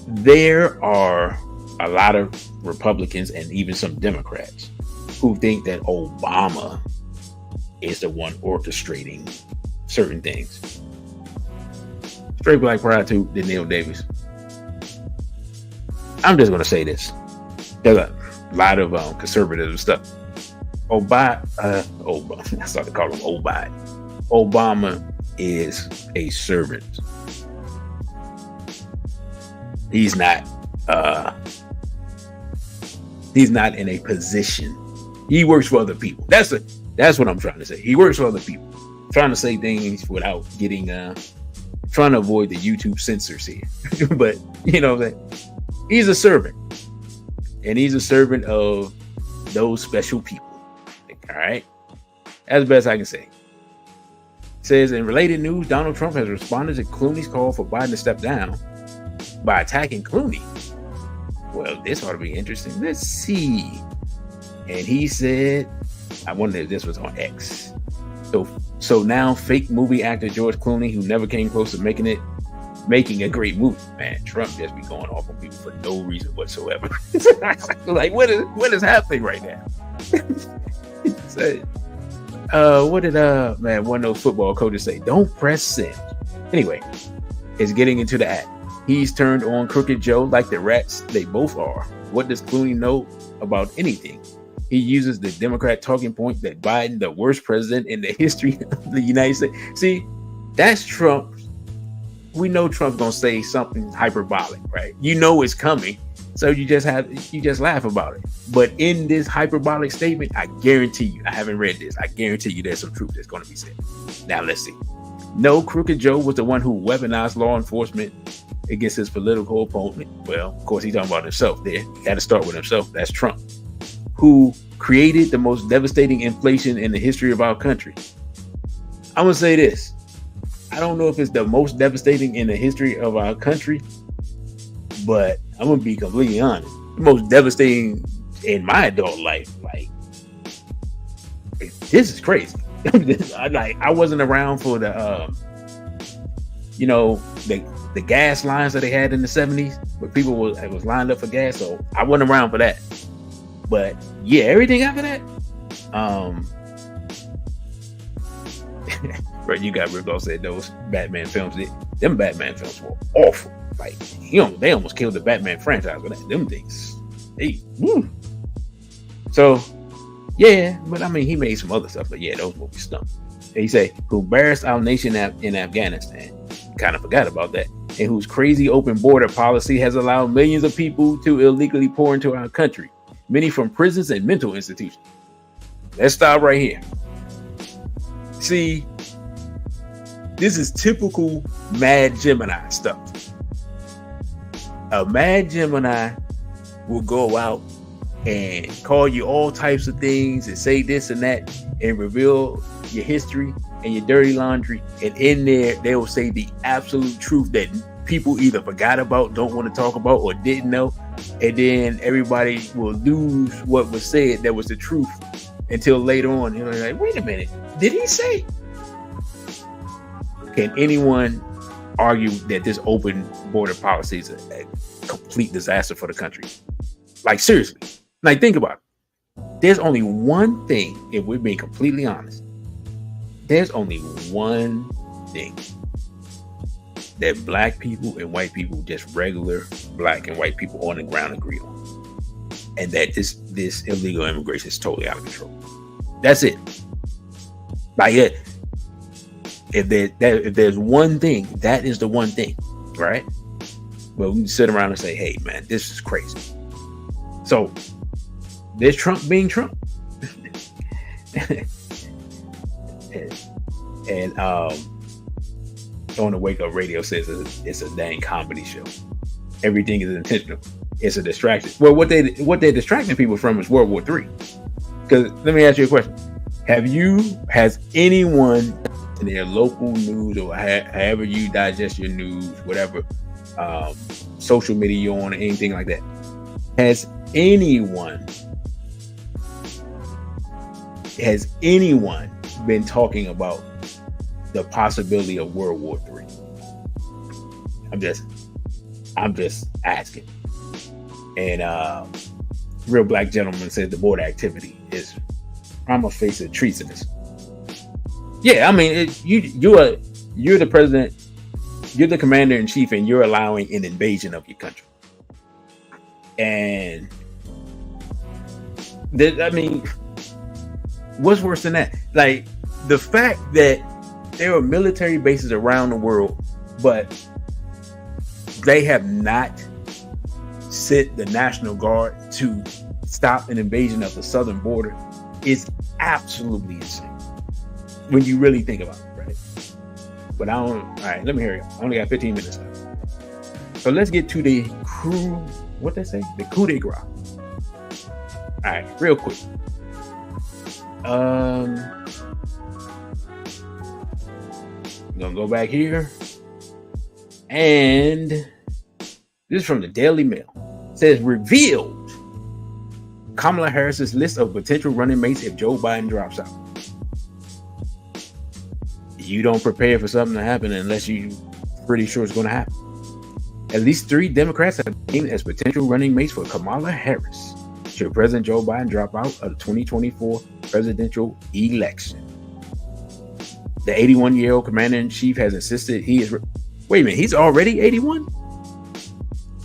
Speaker 2: There are a lot of Republicans and even some Democrats who think that Obama is the one orchestrating certain things. Straight black pride to Neil Davis. I'm just going to say this. There's a lot of conservative stuff. I started calling him Obide. Obama is a servant. He's not in a position. He works for other people. That's what I'm trying to say. He works for other people. I'm trying to say things without getting trying to avoid the YouTube censors here. But you know that he's a servant. And he's a servant of those special people. All right. That's the best I can say. It says, in related news, Donald Trump has responded to Clooney's call for Biden to step down by attacking Clooney. Well, this ought to be interesting. Let's see. And he said, I wonder if this was on X. So now fake movie actor George Clooney, who never came close to making a great movie. Man, Trump just be going off on people for no reason whatsoever. Like, what is happening right now? So, what did one of those football coaches say? Don't press send. Anyway, it's getting into the act. He's turned on Crooked Joe like the rats they both are. What does Clooney know about anything? He uses the Democrat talking point that Biden, the worst president in the history of the United States. See, that's Trump. We know Trump's gonna say something hyperbolic, right? You know it's coming, so you just laugh about it. But in this hyperbolic statement, I guarantee you, I haven't read this. I guarantee you, there's some truth that's gonna be said. Now let's see. No, Crooked Joe was the one who weaponized law enforcement against his political opponent. Well, of course, he's talking about himself there. He had to start with himself. That's Trump, who created the most devastating inflation in the history of our country. I'm gonna say this. I don't know if it's the most devastating in the history of our country, but I'm gonna be completely honest. The most devastating in my adult life. Like, this is crazy. I wasn't around for the the gas lines that they had in the 70s, where people was lined up for gas. So I wasn't around for that. But yeah, everything after that, right, you got Rick Ross said those Batman films, them Batman films were awful. Like, they almost killed the Batman franchise with that. Them things. So, yeah, but I mean, he made some other stuff, but yeah, those movies stunk. He say, who embarrassed our nation in Afghanistan. Kind of forgot about that. And whose crazy open border policy has allowed millions of people to illegally pour into our country, many from prisons and mental institutions. Let's stop right here. See, this is typical Mad Gemini stuff. A Mad Gemini will go out and call you all types of things and say this and that and reveal your history and your dirty laundry. And in there, they will say the absolute truth that people either forgot about, don't want to talk about, or didn't know. And then everybody will lose what was said that was the truth until later on. You're like, wait a minute, did he say? Can anyone argue that this open border policy is a complete disaster for the country? Like, seriously. Like, think about it. There's only one thing, if we're being completely honest, there's only one thing that black people and white people, just regular black and white people on the ground, agree on. And that this illegal immigration is totally out of control. That's it. Like, if there's one thing, that is the one thing, right? But we can sit around and say, hey, man, this is crazy. So there's Trump being Trump. and on the Wake Up Radio says it's a dang comedy show. Everything is intentional. It's a distraction. Well, what they're distracting people from is World War III. Because let me ask you a question. Has anyone in their local news, or however you digest your news, whatever social media you're on or anything like that, has anyone been talking about the possibility of World War III? I'm just asking. And Real Black Gentleman says the border activity is prima facie treasonous. Yeah, I mean, you're the president, you're the commander in chief, and you're allowing an invasion of your country. And I mean, what's worse than that? Like, the fact that There are military bases around the world, but they have not sent the National Guard to stop an invasion of the southern border. It's absolutely insane when you really think about it, right? But all right, let me hear you. I only got 15 minutes left. So let's get to the coup de grace. All right, real quick. I'm gonna go back here, and this is from the Daily Mail. It says revealed Kamala Harris's list of potential running mates if Joe Biden drops out. You don't prepare for something to happen unless you're pretty sure it's going to happen. At least 3 Democrats have been named as potential running mates for Kamala Harris should President Joe Biden drop out of the 2024 presidential election. The 81-year-old commander-in-chief has insisted he is... Wait a minute, he's already 81?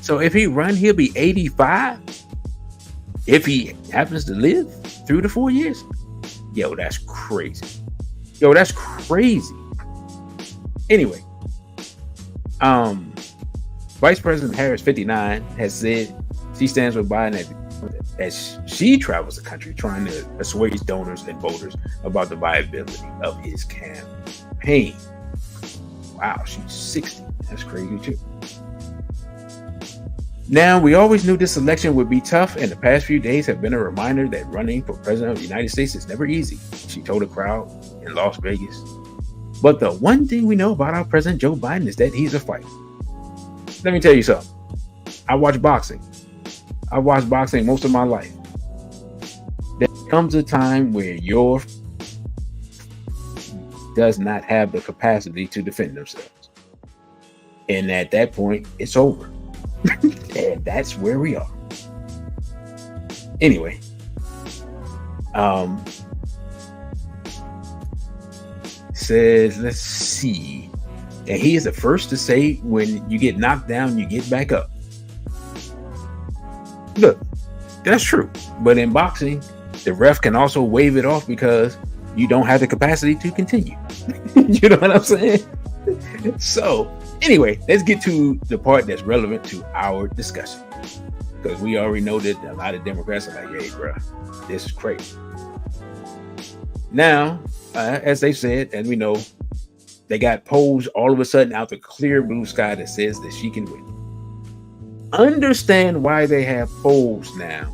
Speaker 2: So if he run, he'll be 85? If he happens to live through the 4 years? Yo, that's crazy. Anyway, Vice President Harris, 59, has said she stands with Biden as she travels the country trying to assuage donors and voters about the viability of his campaign. Wow, she's 60. That's crazy too. Now, we always knew this election would be tough, and the past few days have been a reminder that running for president of the United States is never easy, she told a crowd in Las Vegas. But the one thing we know about our President Joe Biden is that he's a fighter. Let me tell you something. I watch boxing. I watched boxing most of my life. There comes a time where your does not have the capacity to defend themselves. And at that point, it's over. And that's where we are. Anyway, says, let's see. And he is the first to say when you get knocked down, you get back up. Look, that's true. But in boxing, the ref can also wave it off because you don't have the capacity to continue. You know what I'm saying? So, anyway, let's get to the part that's relevant to our discussion. Because we already know that a lot of Democrats are like, hey, bro, this is crazy. Now, as they said, and we know, they got polls all of a sudden out the clear blue sky that says that she can win. Understand why they have polls now.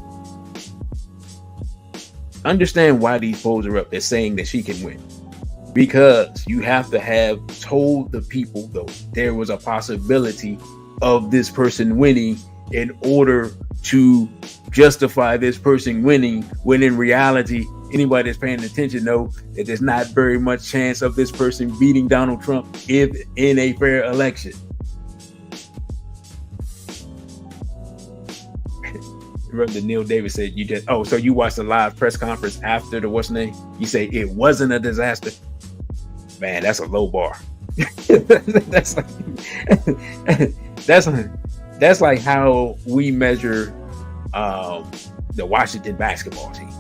Speaker 2: Understand why these polls are up. They're saying that she can win. Because you have to have told the people, though, there was a possibility of this person winning in order to justify this person winning, when in reality, anybody that's paying attention know that there's not very much chance of this person beating Donald Trump if in a fair election. Remember Neil Davis said so you watched the live press conference after the what's name? You say it wasn't a disaster. Man, that's a low bar. that's like how we measure the Washington basketball team.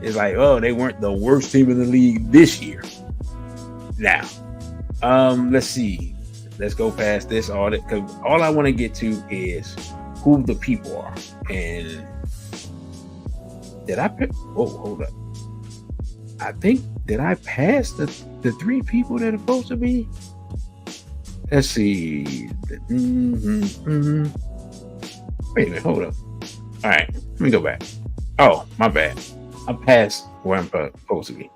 Speaker 2: It's like, oh, they weren't the worst team in the league this year. Now, let's see. Let's go past this audit, because all I want to get to is who the people are. And did I pick? Oh, hold up. I think, did I pass the 3 people that are supposed to be? Let's see. Wait a minute, hold up. All right, let me go back. Oh, my bad. I passed where I'm supposed to be.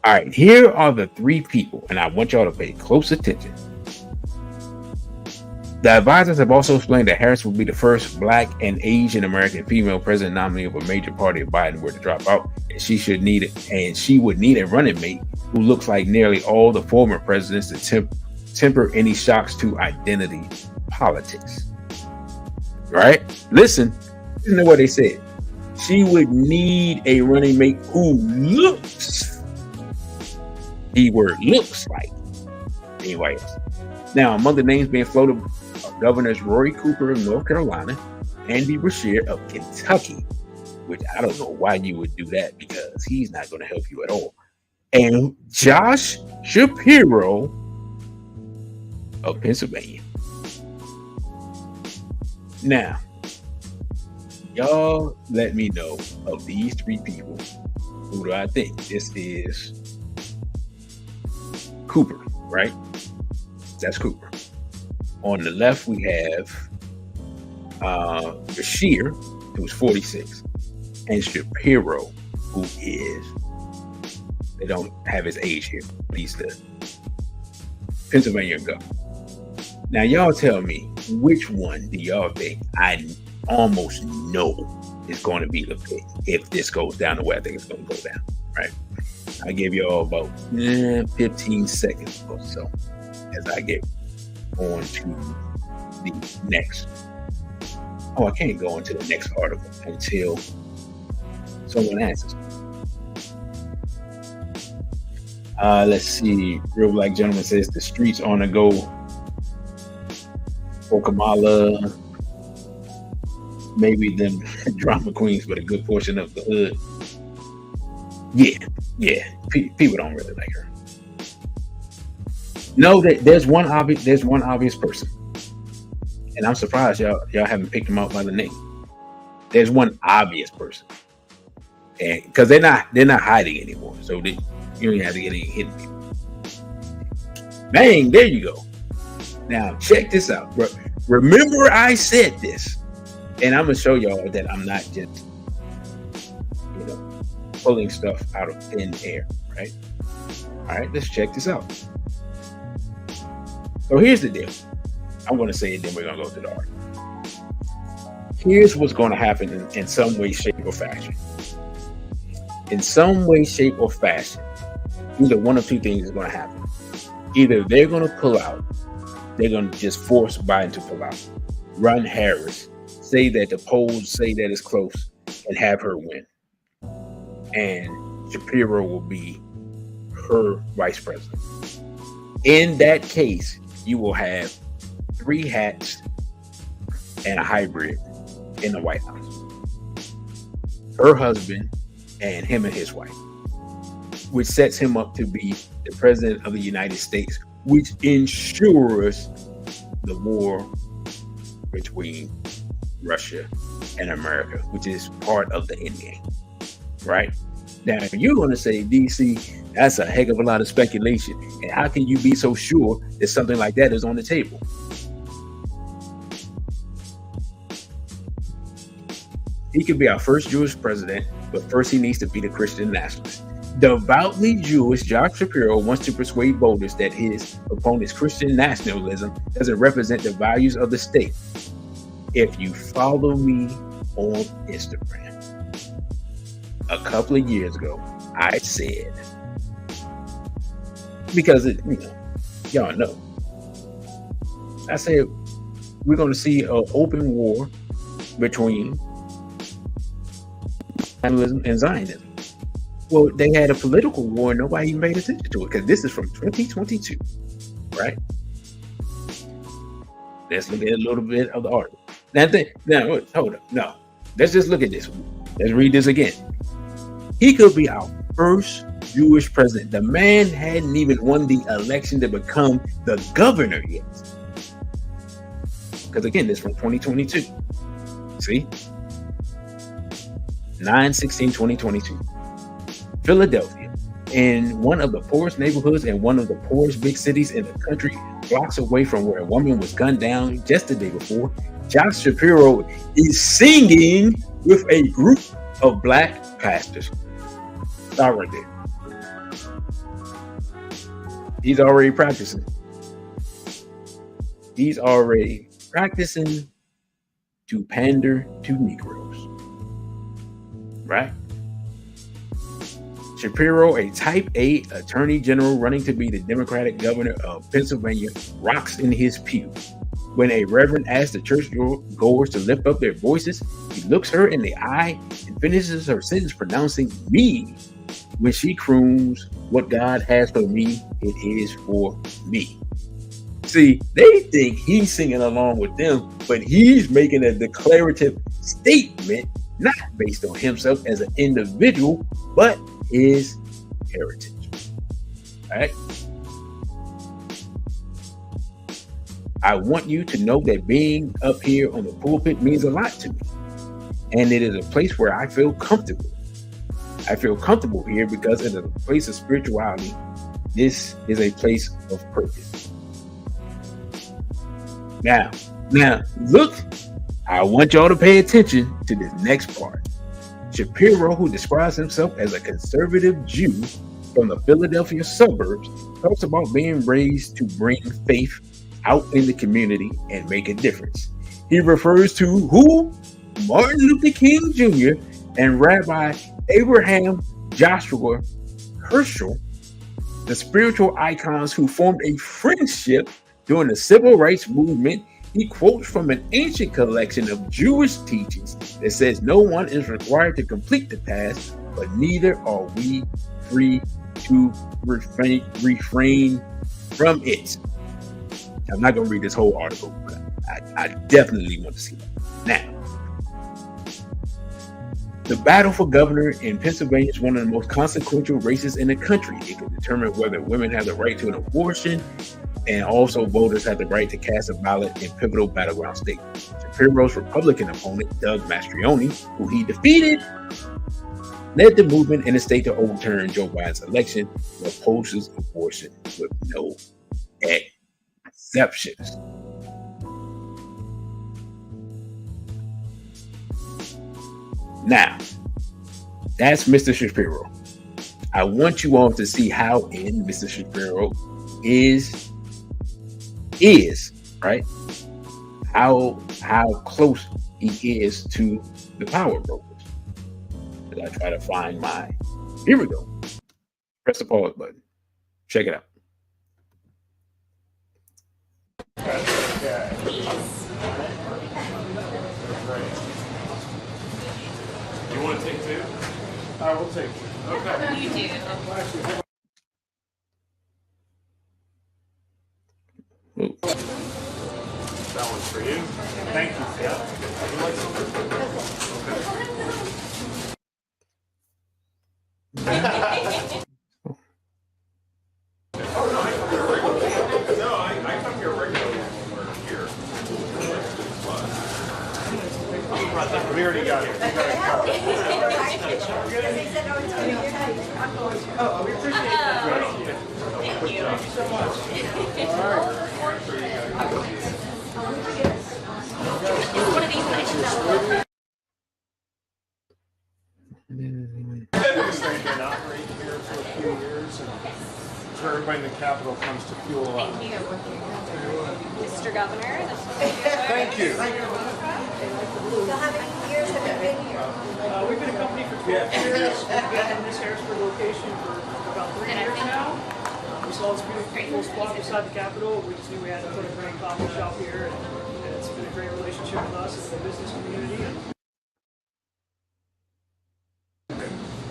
Speaker 2: All right, here are the 3 people, and I want y'all to pay close attention. The advisors have also explained that Harris will be the first Black and Asian American female president nominee of a major party if Biden were to drop out, and she would need a running mate who looks like nearly all the former presidents to temper any shocks to identity politics. Right? Listen to what they said. She would need a running mate who looks, keyword looks like anybody else. Now, among the names being floated are Governors Rory Cooper of North Carolina, Andy Beshear of Kentucky, which I don't know why you would do that, because he's not going to help you at all, and Josh Shapiro of Pennsylvania. Now, y'all let me know of these three people, who do I think? This is Cooper, right? That's Cooper. On the left, we have Bashir, who's 46, and Shapiro, who is, they don't have his age here, but he's the Pennsylvania governor. Now, y'all tell me, which one do y'all think I almost know is going to be the pick if this goes down the way I think it's going to go down, right? I give y'all about 15 seconds or so as I get on to the next. Oh, I can't go into the next article until someone answers. Let's see. Real Black Gentleman says the streets on the go for Kamala. Maybe them drama queens, but a good portion of the hood. Yeah. People don't really like her. No, there's one obvious person, and I'm surprised y'all haven't picked him out by the name. There's one obvious person, and because they're not hiding anymore, so you don't even have to get any hidden people. Bang! There you go. Now check this out, bro. Remember I said this, and I'm gonna show y'all that I'm not just pulling stuff out of thin air, right? All right, let's check this out. So here's the deal. I'm going to say it, then we're going to go to the article. Here's what's going to happen in some way, shape, or fashion. In some way, shape, or fashion, either one of two things is going to happen. Either they're going to pull out, they're going to just force Biden to pull out, run Harris, say that the polls say that it's close, and have her win. And Shapiro will be her vice president. In that case, you will have 3 hats and a hybrid in the White House. Her husband and him and his wife, which sets him up to be the president of the United States, which ensures the war between Russia and America, which is part of the end game, right? Now, you're going to say, DC, that's a heck of a lot of speculation. And how can you be so sure that something like that is on the table? He could be our first Jewish president, but first he needs to be the Christian nationalist. Devoutly Jewish Josh Shapiro wants to persuade voters that his opponent's Christian nationalism doesn't represent the values of the state. If you follow me on Instagram, a couple of years ago, I said, because y'all know, I said we're going to see an open war between nationalism and Zionism. Well, they had a political war and nobody even paid attention to it because this is from 2022, right? Let's look at a little bit of the article. Now, hold up. No, let's just look at this. Let's read this again. He could be our first Jewish president. The man hadn't even won the election to become the governor yet. Because again, this is from 2022. See? 9/16/2022. Philadelphia, in one of the poorest neighborhoods and one of the poorest big cities in the country, blocks away from where a woman was gunned down just the day before, Josh Shapiro is singing with a group of black pastors. Stop right there. He's already practicing. He's already practicing to pander to Negroes. Right? Shapiro, a type A attorney general running to be the Democratic governor of Pennsylvania, rocks in his pew. When a reverend asks the church goers to lift up their voices, he looks her in the eye and finishes her sentence pronouncing me. When she croons, what God has for me, it is for me. See, they think he's singing along with them, but he's making a declarative statement, not based on himself as an individual, but his heritage. right? I want you to know that being up here on the pulpit means a lot to me. And it is a place where I feel comfortable. I feel comfortable here because it is a place of spirituality. This is a place of purpose. Now, look, I want y'all to pay attention to this next part. Shapiro, who describes himself as a conservative Jew from the Philadelphia suburbs, talks about being raised to bring faith out in the community and make a difference. He refers to who? Martin Luther King Jr. and Rabbi Abraham Joshua Herschel, the spiritual icons who formed a friendship during the civil rights movement. He quotes from an ancient collection of Jewish teachings that says no one is required to complete the task, but neither are we free to refrain from it. I'm not going to read this whole article, but I definitely want to see it. Now, the battle for governor in Pennsylvania is one of the most consequential races in the country. It can determine whether women have the right to an abortion, and also voters have the right to cast a ballot in pivotal battleground states. Shapiro's Republican opponent, Doug Mastriani, who he defeated, led the movement in the state to overturn Joe Biden's election, who opposes abortion with no exceptions. Now, that's Mr. Shapiro. I want you all to see how in Mr. Shapiro is right? How close he is to the power brokers. As I try to find my, here we go. Press the pause button. Check it out.
Speaker 11: You want to take two? I will take two. Okay. You do.
Speaker 2: Ooh.
Speaker 11: That one's for you. Thank you. Yeah. Would you like something? Okay. Oh, no, I come here regularly. No, I come here regularly when we're here. We already got it. Oh, we appreciate that. Thank you. Thank you so much. All right.
Speaker 12: It's one of these nights.
Speaker 11: This thing been operating here for a few years, and so everybody in the Capitol comes to fuel up.
Speaker 12: Thank you. Mr. Governor.
Speaker 11: Thank you.
Speaker 12: So how many years have you been here?
Speaker 11: We've been a company for 12 years. We've been in this Harrisburg location for about 3 years now. We saw this beautiful spot beside the Capitol. We just knew we had to put a great coffee shop here, and it's been a great relationship with us and the business community.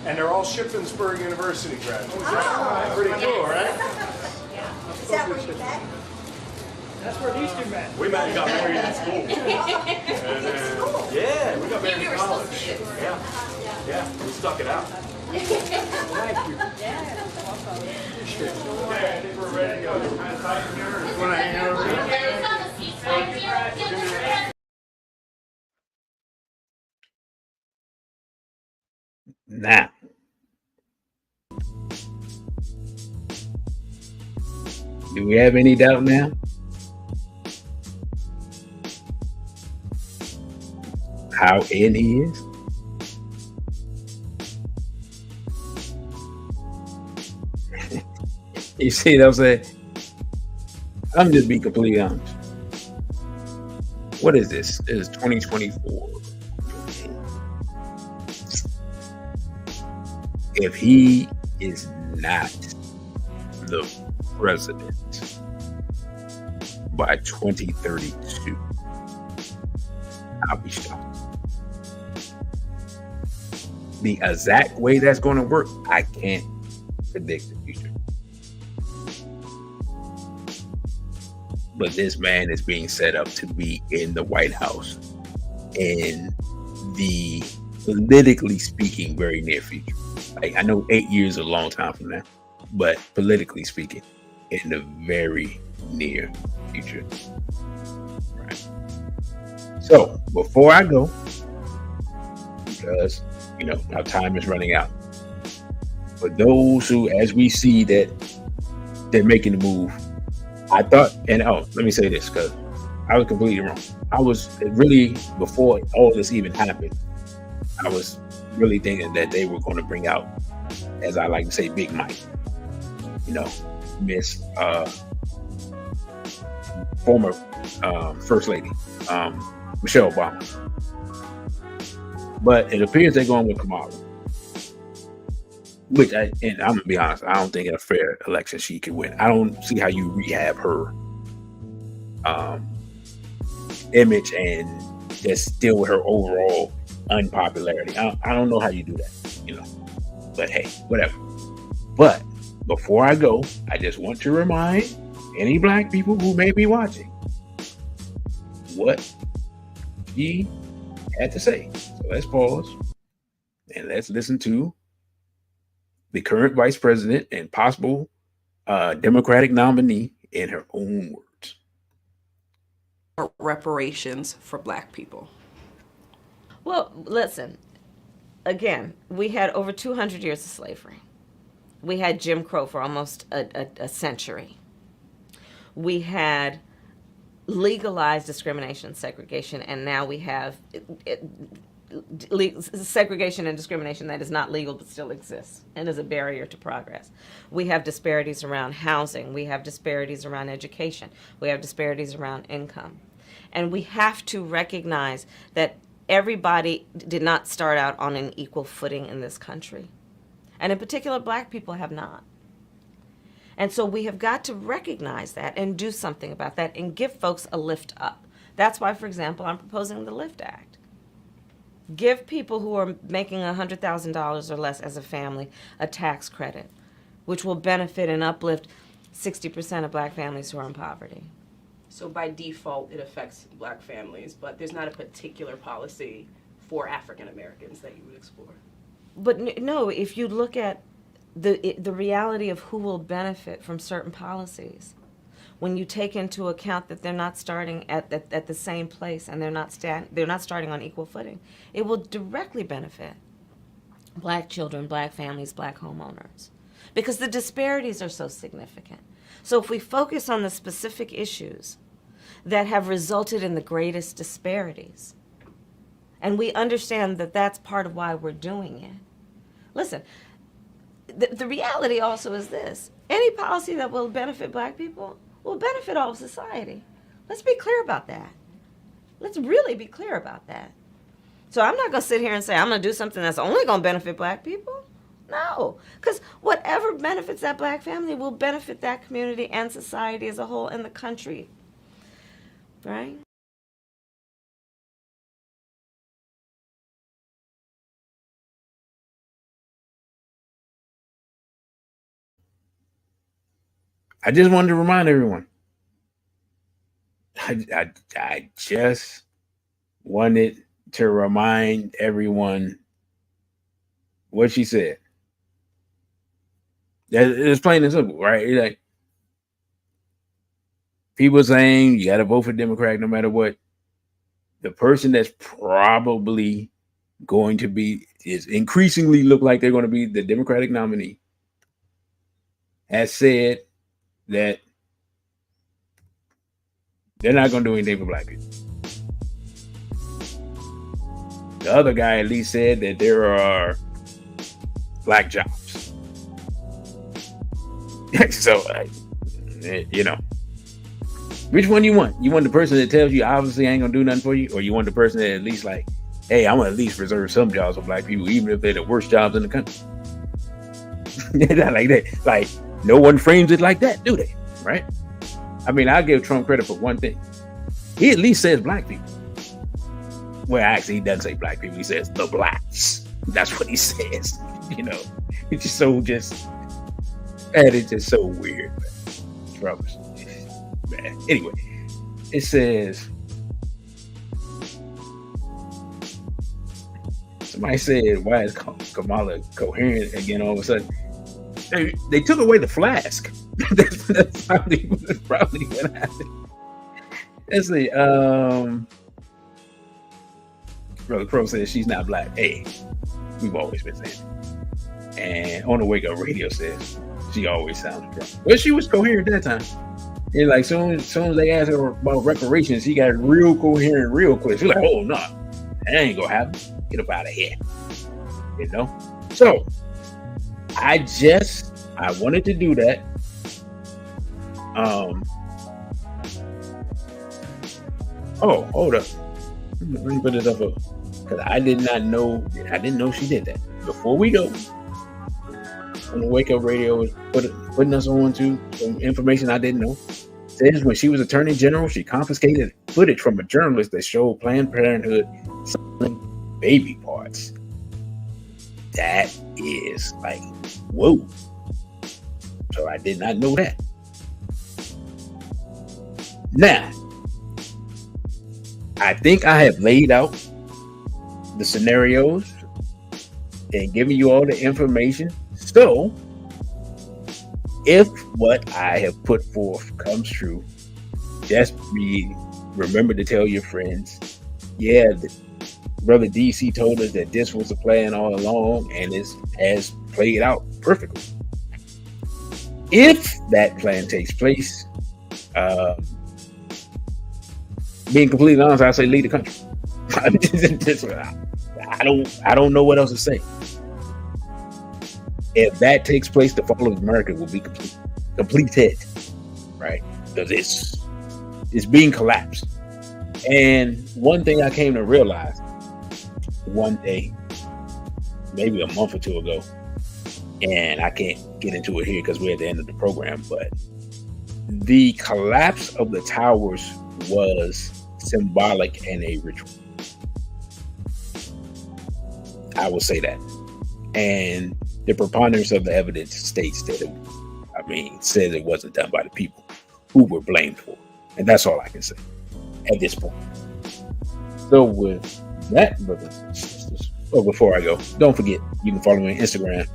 Speaker 11: And they're all Shippensburg University graduates. Oh, pretty cool, right?
Speaker 12: Yeah. Is that where you met?
Speaker 11: That's where these two met. We met and got married in school. And then, yeah, we got married in college. Yeah, we stuck it out. Thank you.
Speaker 12: Yeah.
Speaker 11: Okay, I think we're ready to go. Kind of tight in here. You want to hang out over here?
Speaker 2: Now, do we have any doubt now? How in he is? You see what I'm saying? I'm just being completely honest. What is this? This is 2024. If he is not the president by 2032, I'll be shocked. The exact way that's going to work, I can't predict the future. But this man is being set up to be in the White House in the, politically speaking, very near future. Like, I know 8 years is a long time from now, but politically speaking, in the very near future. Right. So before I go, because our time is running out, for those who, as we see that they're making the move, I thought, and let me say this, because I was completely wrong. I was really, before all this even happened, I was really thinking that they were going to bring out, as I like to say, Big Mike. Miss former First Lady Michelle Obama. But it appears they're going with Kamala, which and I'm gonna be honest, I don't think in a fair election she could win. I don't see how you rehab her image and just still with her overall unpopularity. I don't know how you do that, But hey, whatever. But before I go, I just want to remind any black people who may be watching what he had to say. So let's pause and let's listen to the current vice president and possible Democratic nominee in her own words.
Speaker 13: Reparations for black people.
Speaker 14: Well, listen, again, we had over 200 years of slavery. We had Jim Crow for almost a century. We had legalized discrimination and segregation, and now we have segregation and discrimination that is not legal but still exists and is a barrier to progress. We have disparities around housing. We have disparities around education. We have disparities around income. And we have to recognize that everybody did not start out on an equal footing in this country. And in particular, black people have not. And so we have got to recognize that and do something about that and give folks a lift up. That's why, for example, I'm proposing the LIFT Act. Give people who are making $100,000 or less as a family a tax credit, which will benefit and uplift 60% of black families who are in poverty.
Speaker 13: So by default, it affects black families, but there's not a particular policy for African Americans that you would explore.
Speaker 14: But no, if you look at the reality of who will benefit from certain policies, when you take into account that they're not starting at the same place and they're not starting on equal footing, it will directly benefit black children, black families, black homeowners, because the disparities are so significant. So if we focus on the specific issues that have resulted in the greatest disparities, and we understand that that's part of why we're doing it. Listen, the reality also is this. Any policy that will benefit black people will benefit all of society. Let's be clear about that. Let's really be clear about that. So I'm not going to sit here and say I'm going to do something that's only going to benefit black people. No, because whatever benefits that black family will benefit that community and society as a whole and the country, right?
Speaker 2: I just wanted to remind everyone. I just wanted to remind everyone what she said. It's plain and simple, right? Like, people saying you got to vote for Democrat no matter what. The person that's probably going to be, is increasingly look like they're going to be the Democratic nominee, has said that they're not going to do anything for black people. The other guy at least said that there are black jobs. So, which one you want? You want the person that tells you obviously ain't gonna do nothing for you, or you want the person that at least like, hey, I'm gonna at least reserve some jobs for black people, even if they're the worst jobs in the country? Not like that. Like, no one frames it like that, do they? Right? I mean, I'll give Trump credit for one thing. He at least says black people. Well, actually, he doesn't say black people. He says the blacks. That's what he says. It's just so it's just so weird. Trump is bad. Anyway, it says, somebody said, why is Kamala coherent again all of a sudden? They took away the flask. that's probably what happened. Let's see. Brother Crow says she's not black. Hey, we've always been saying it. And on the Wake Up Radio says she always sounds drunk. Well, she was coherent that time. And like soon as they asked her about reparations, she got real coherent real quick. She's like, "Oh no, that ain't gonna happen. Get up out of here." You know. So I wanted to do that. Oh, hold up. Let me put it up because I didn't know she did that. Before we go, on the Wake Up Radio was putting us on to some information I didn't know. Says when she was Attorney General, she confiscated footage from a journalist that showed Planned Parenthood selling baby parts. That is like, whoa. So I did not know that. Now, I think I have laid out the scenarios and given you all the information. So, if what I have put forth comes true, just remember to tell your friends, yeah, Brother DC told us that this was the plan all along, and it has played out perfectly. If that plan takes place, being completely honest, I say leave the country. I don't know what else to say. If that takes place, the fall of America will be completed, right? Because it's being collapsed. And one thing I came to realize one day, maybe a month or two ago, and I can't get into it here because we're at the end of the program, but the collapse of the towers was symbolic and a ritual. I will say that. And the preponderance of the evidence states that says it wasn't done by the people who were blamed for it. And that's all I can say at this point. So with that, brothers and sisters, before I go, don't forget, you can follow me on Instagram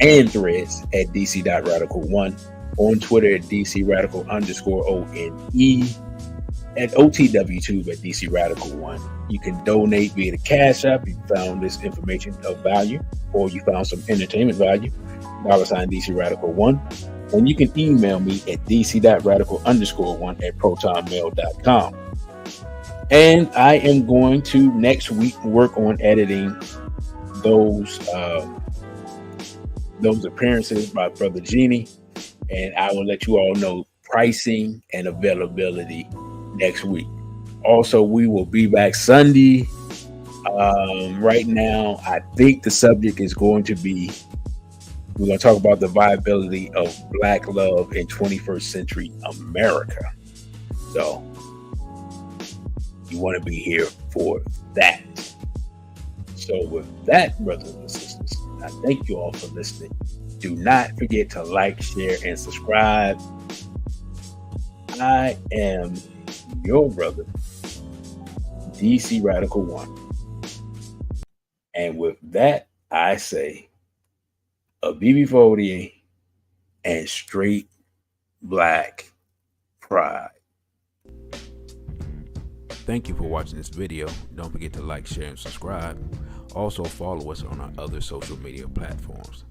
Speaker 2: and Threads at dc.radical1, on Twitter at dcradical_ONE, at OTWTube at dcradical1. You can donate via the Cash App if you found this information of value, or you found some entertainment value, $DCRadical1. And you can email me at dc.radical_1 at protonmail.com. And I am going to next week work on editing those appearances by Brother Genie, and I will let you all know pricing and availability next week. Also, we will be back Sunday. Right now, I think the subject is going to be, we're going to talk about the viability of Black love in 21st century America. So, you want to be here for that. So with that, brothers and sisters, I thank you all for listening. Do not forget to like, share, and subscribe. I am your brother, DC Radical 1. And with that, I say, Abibi Fodie and straight black pride. Thank you for watching this video. Don't forget to like, share, and subscribe. Also follow us on our other social media platforms.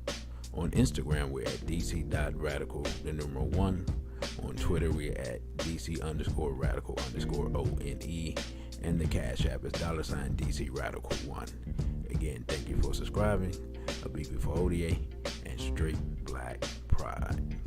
Speaker 2: On Instagram, we're at dc.radical1. On Twitter, we're at dc_radical_ONE. And the Cash App is $DCRadical1. Again, thank you for subscribing. Abibi Fodie and straight black pride.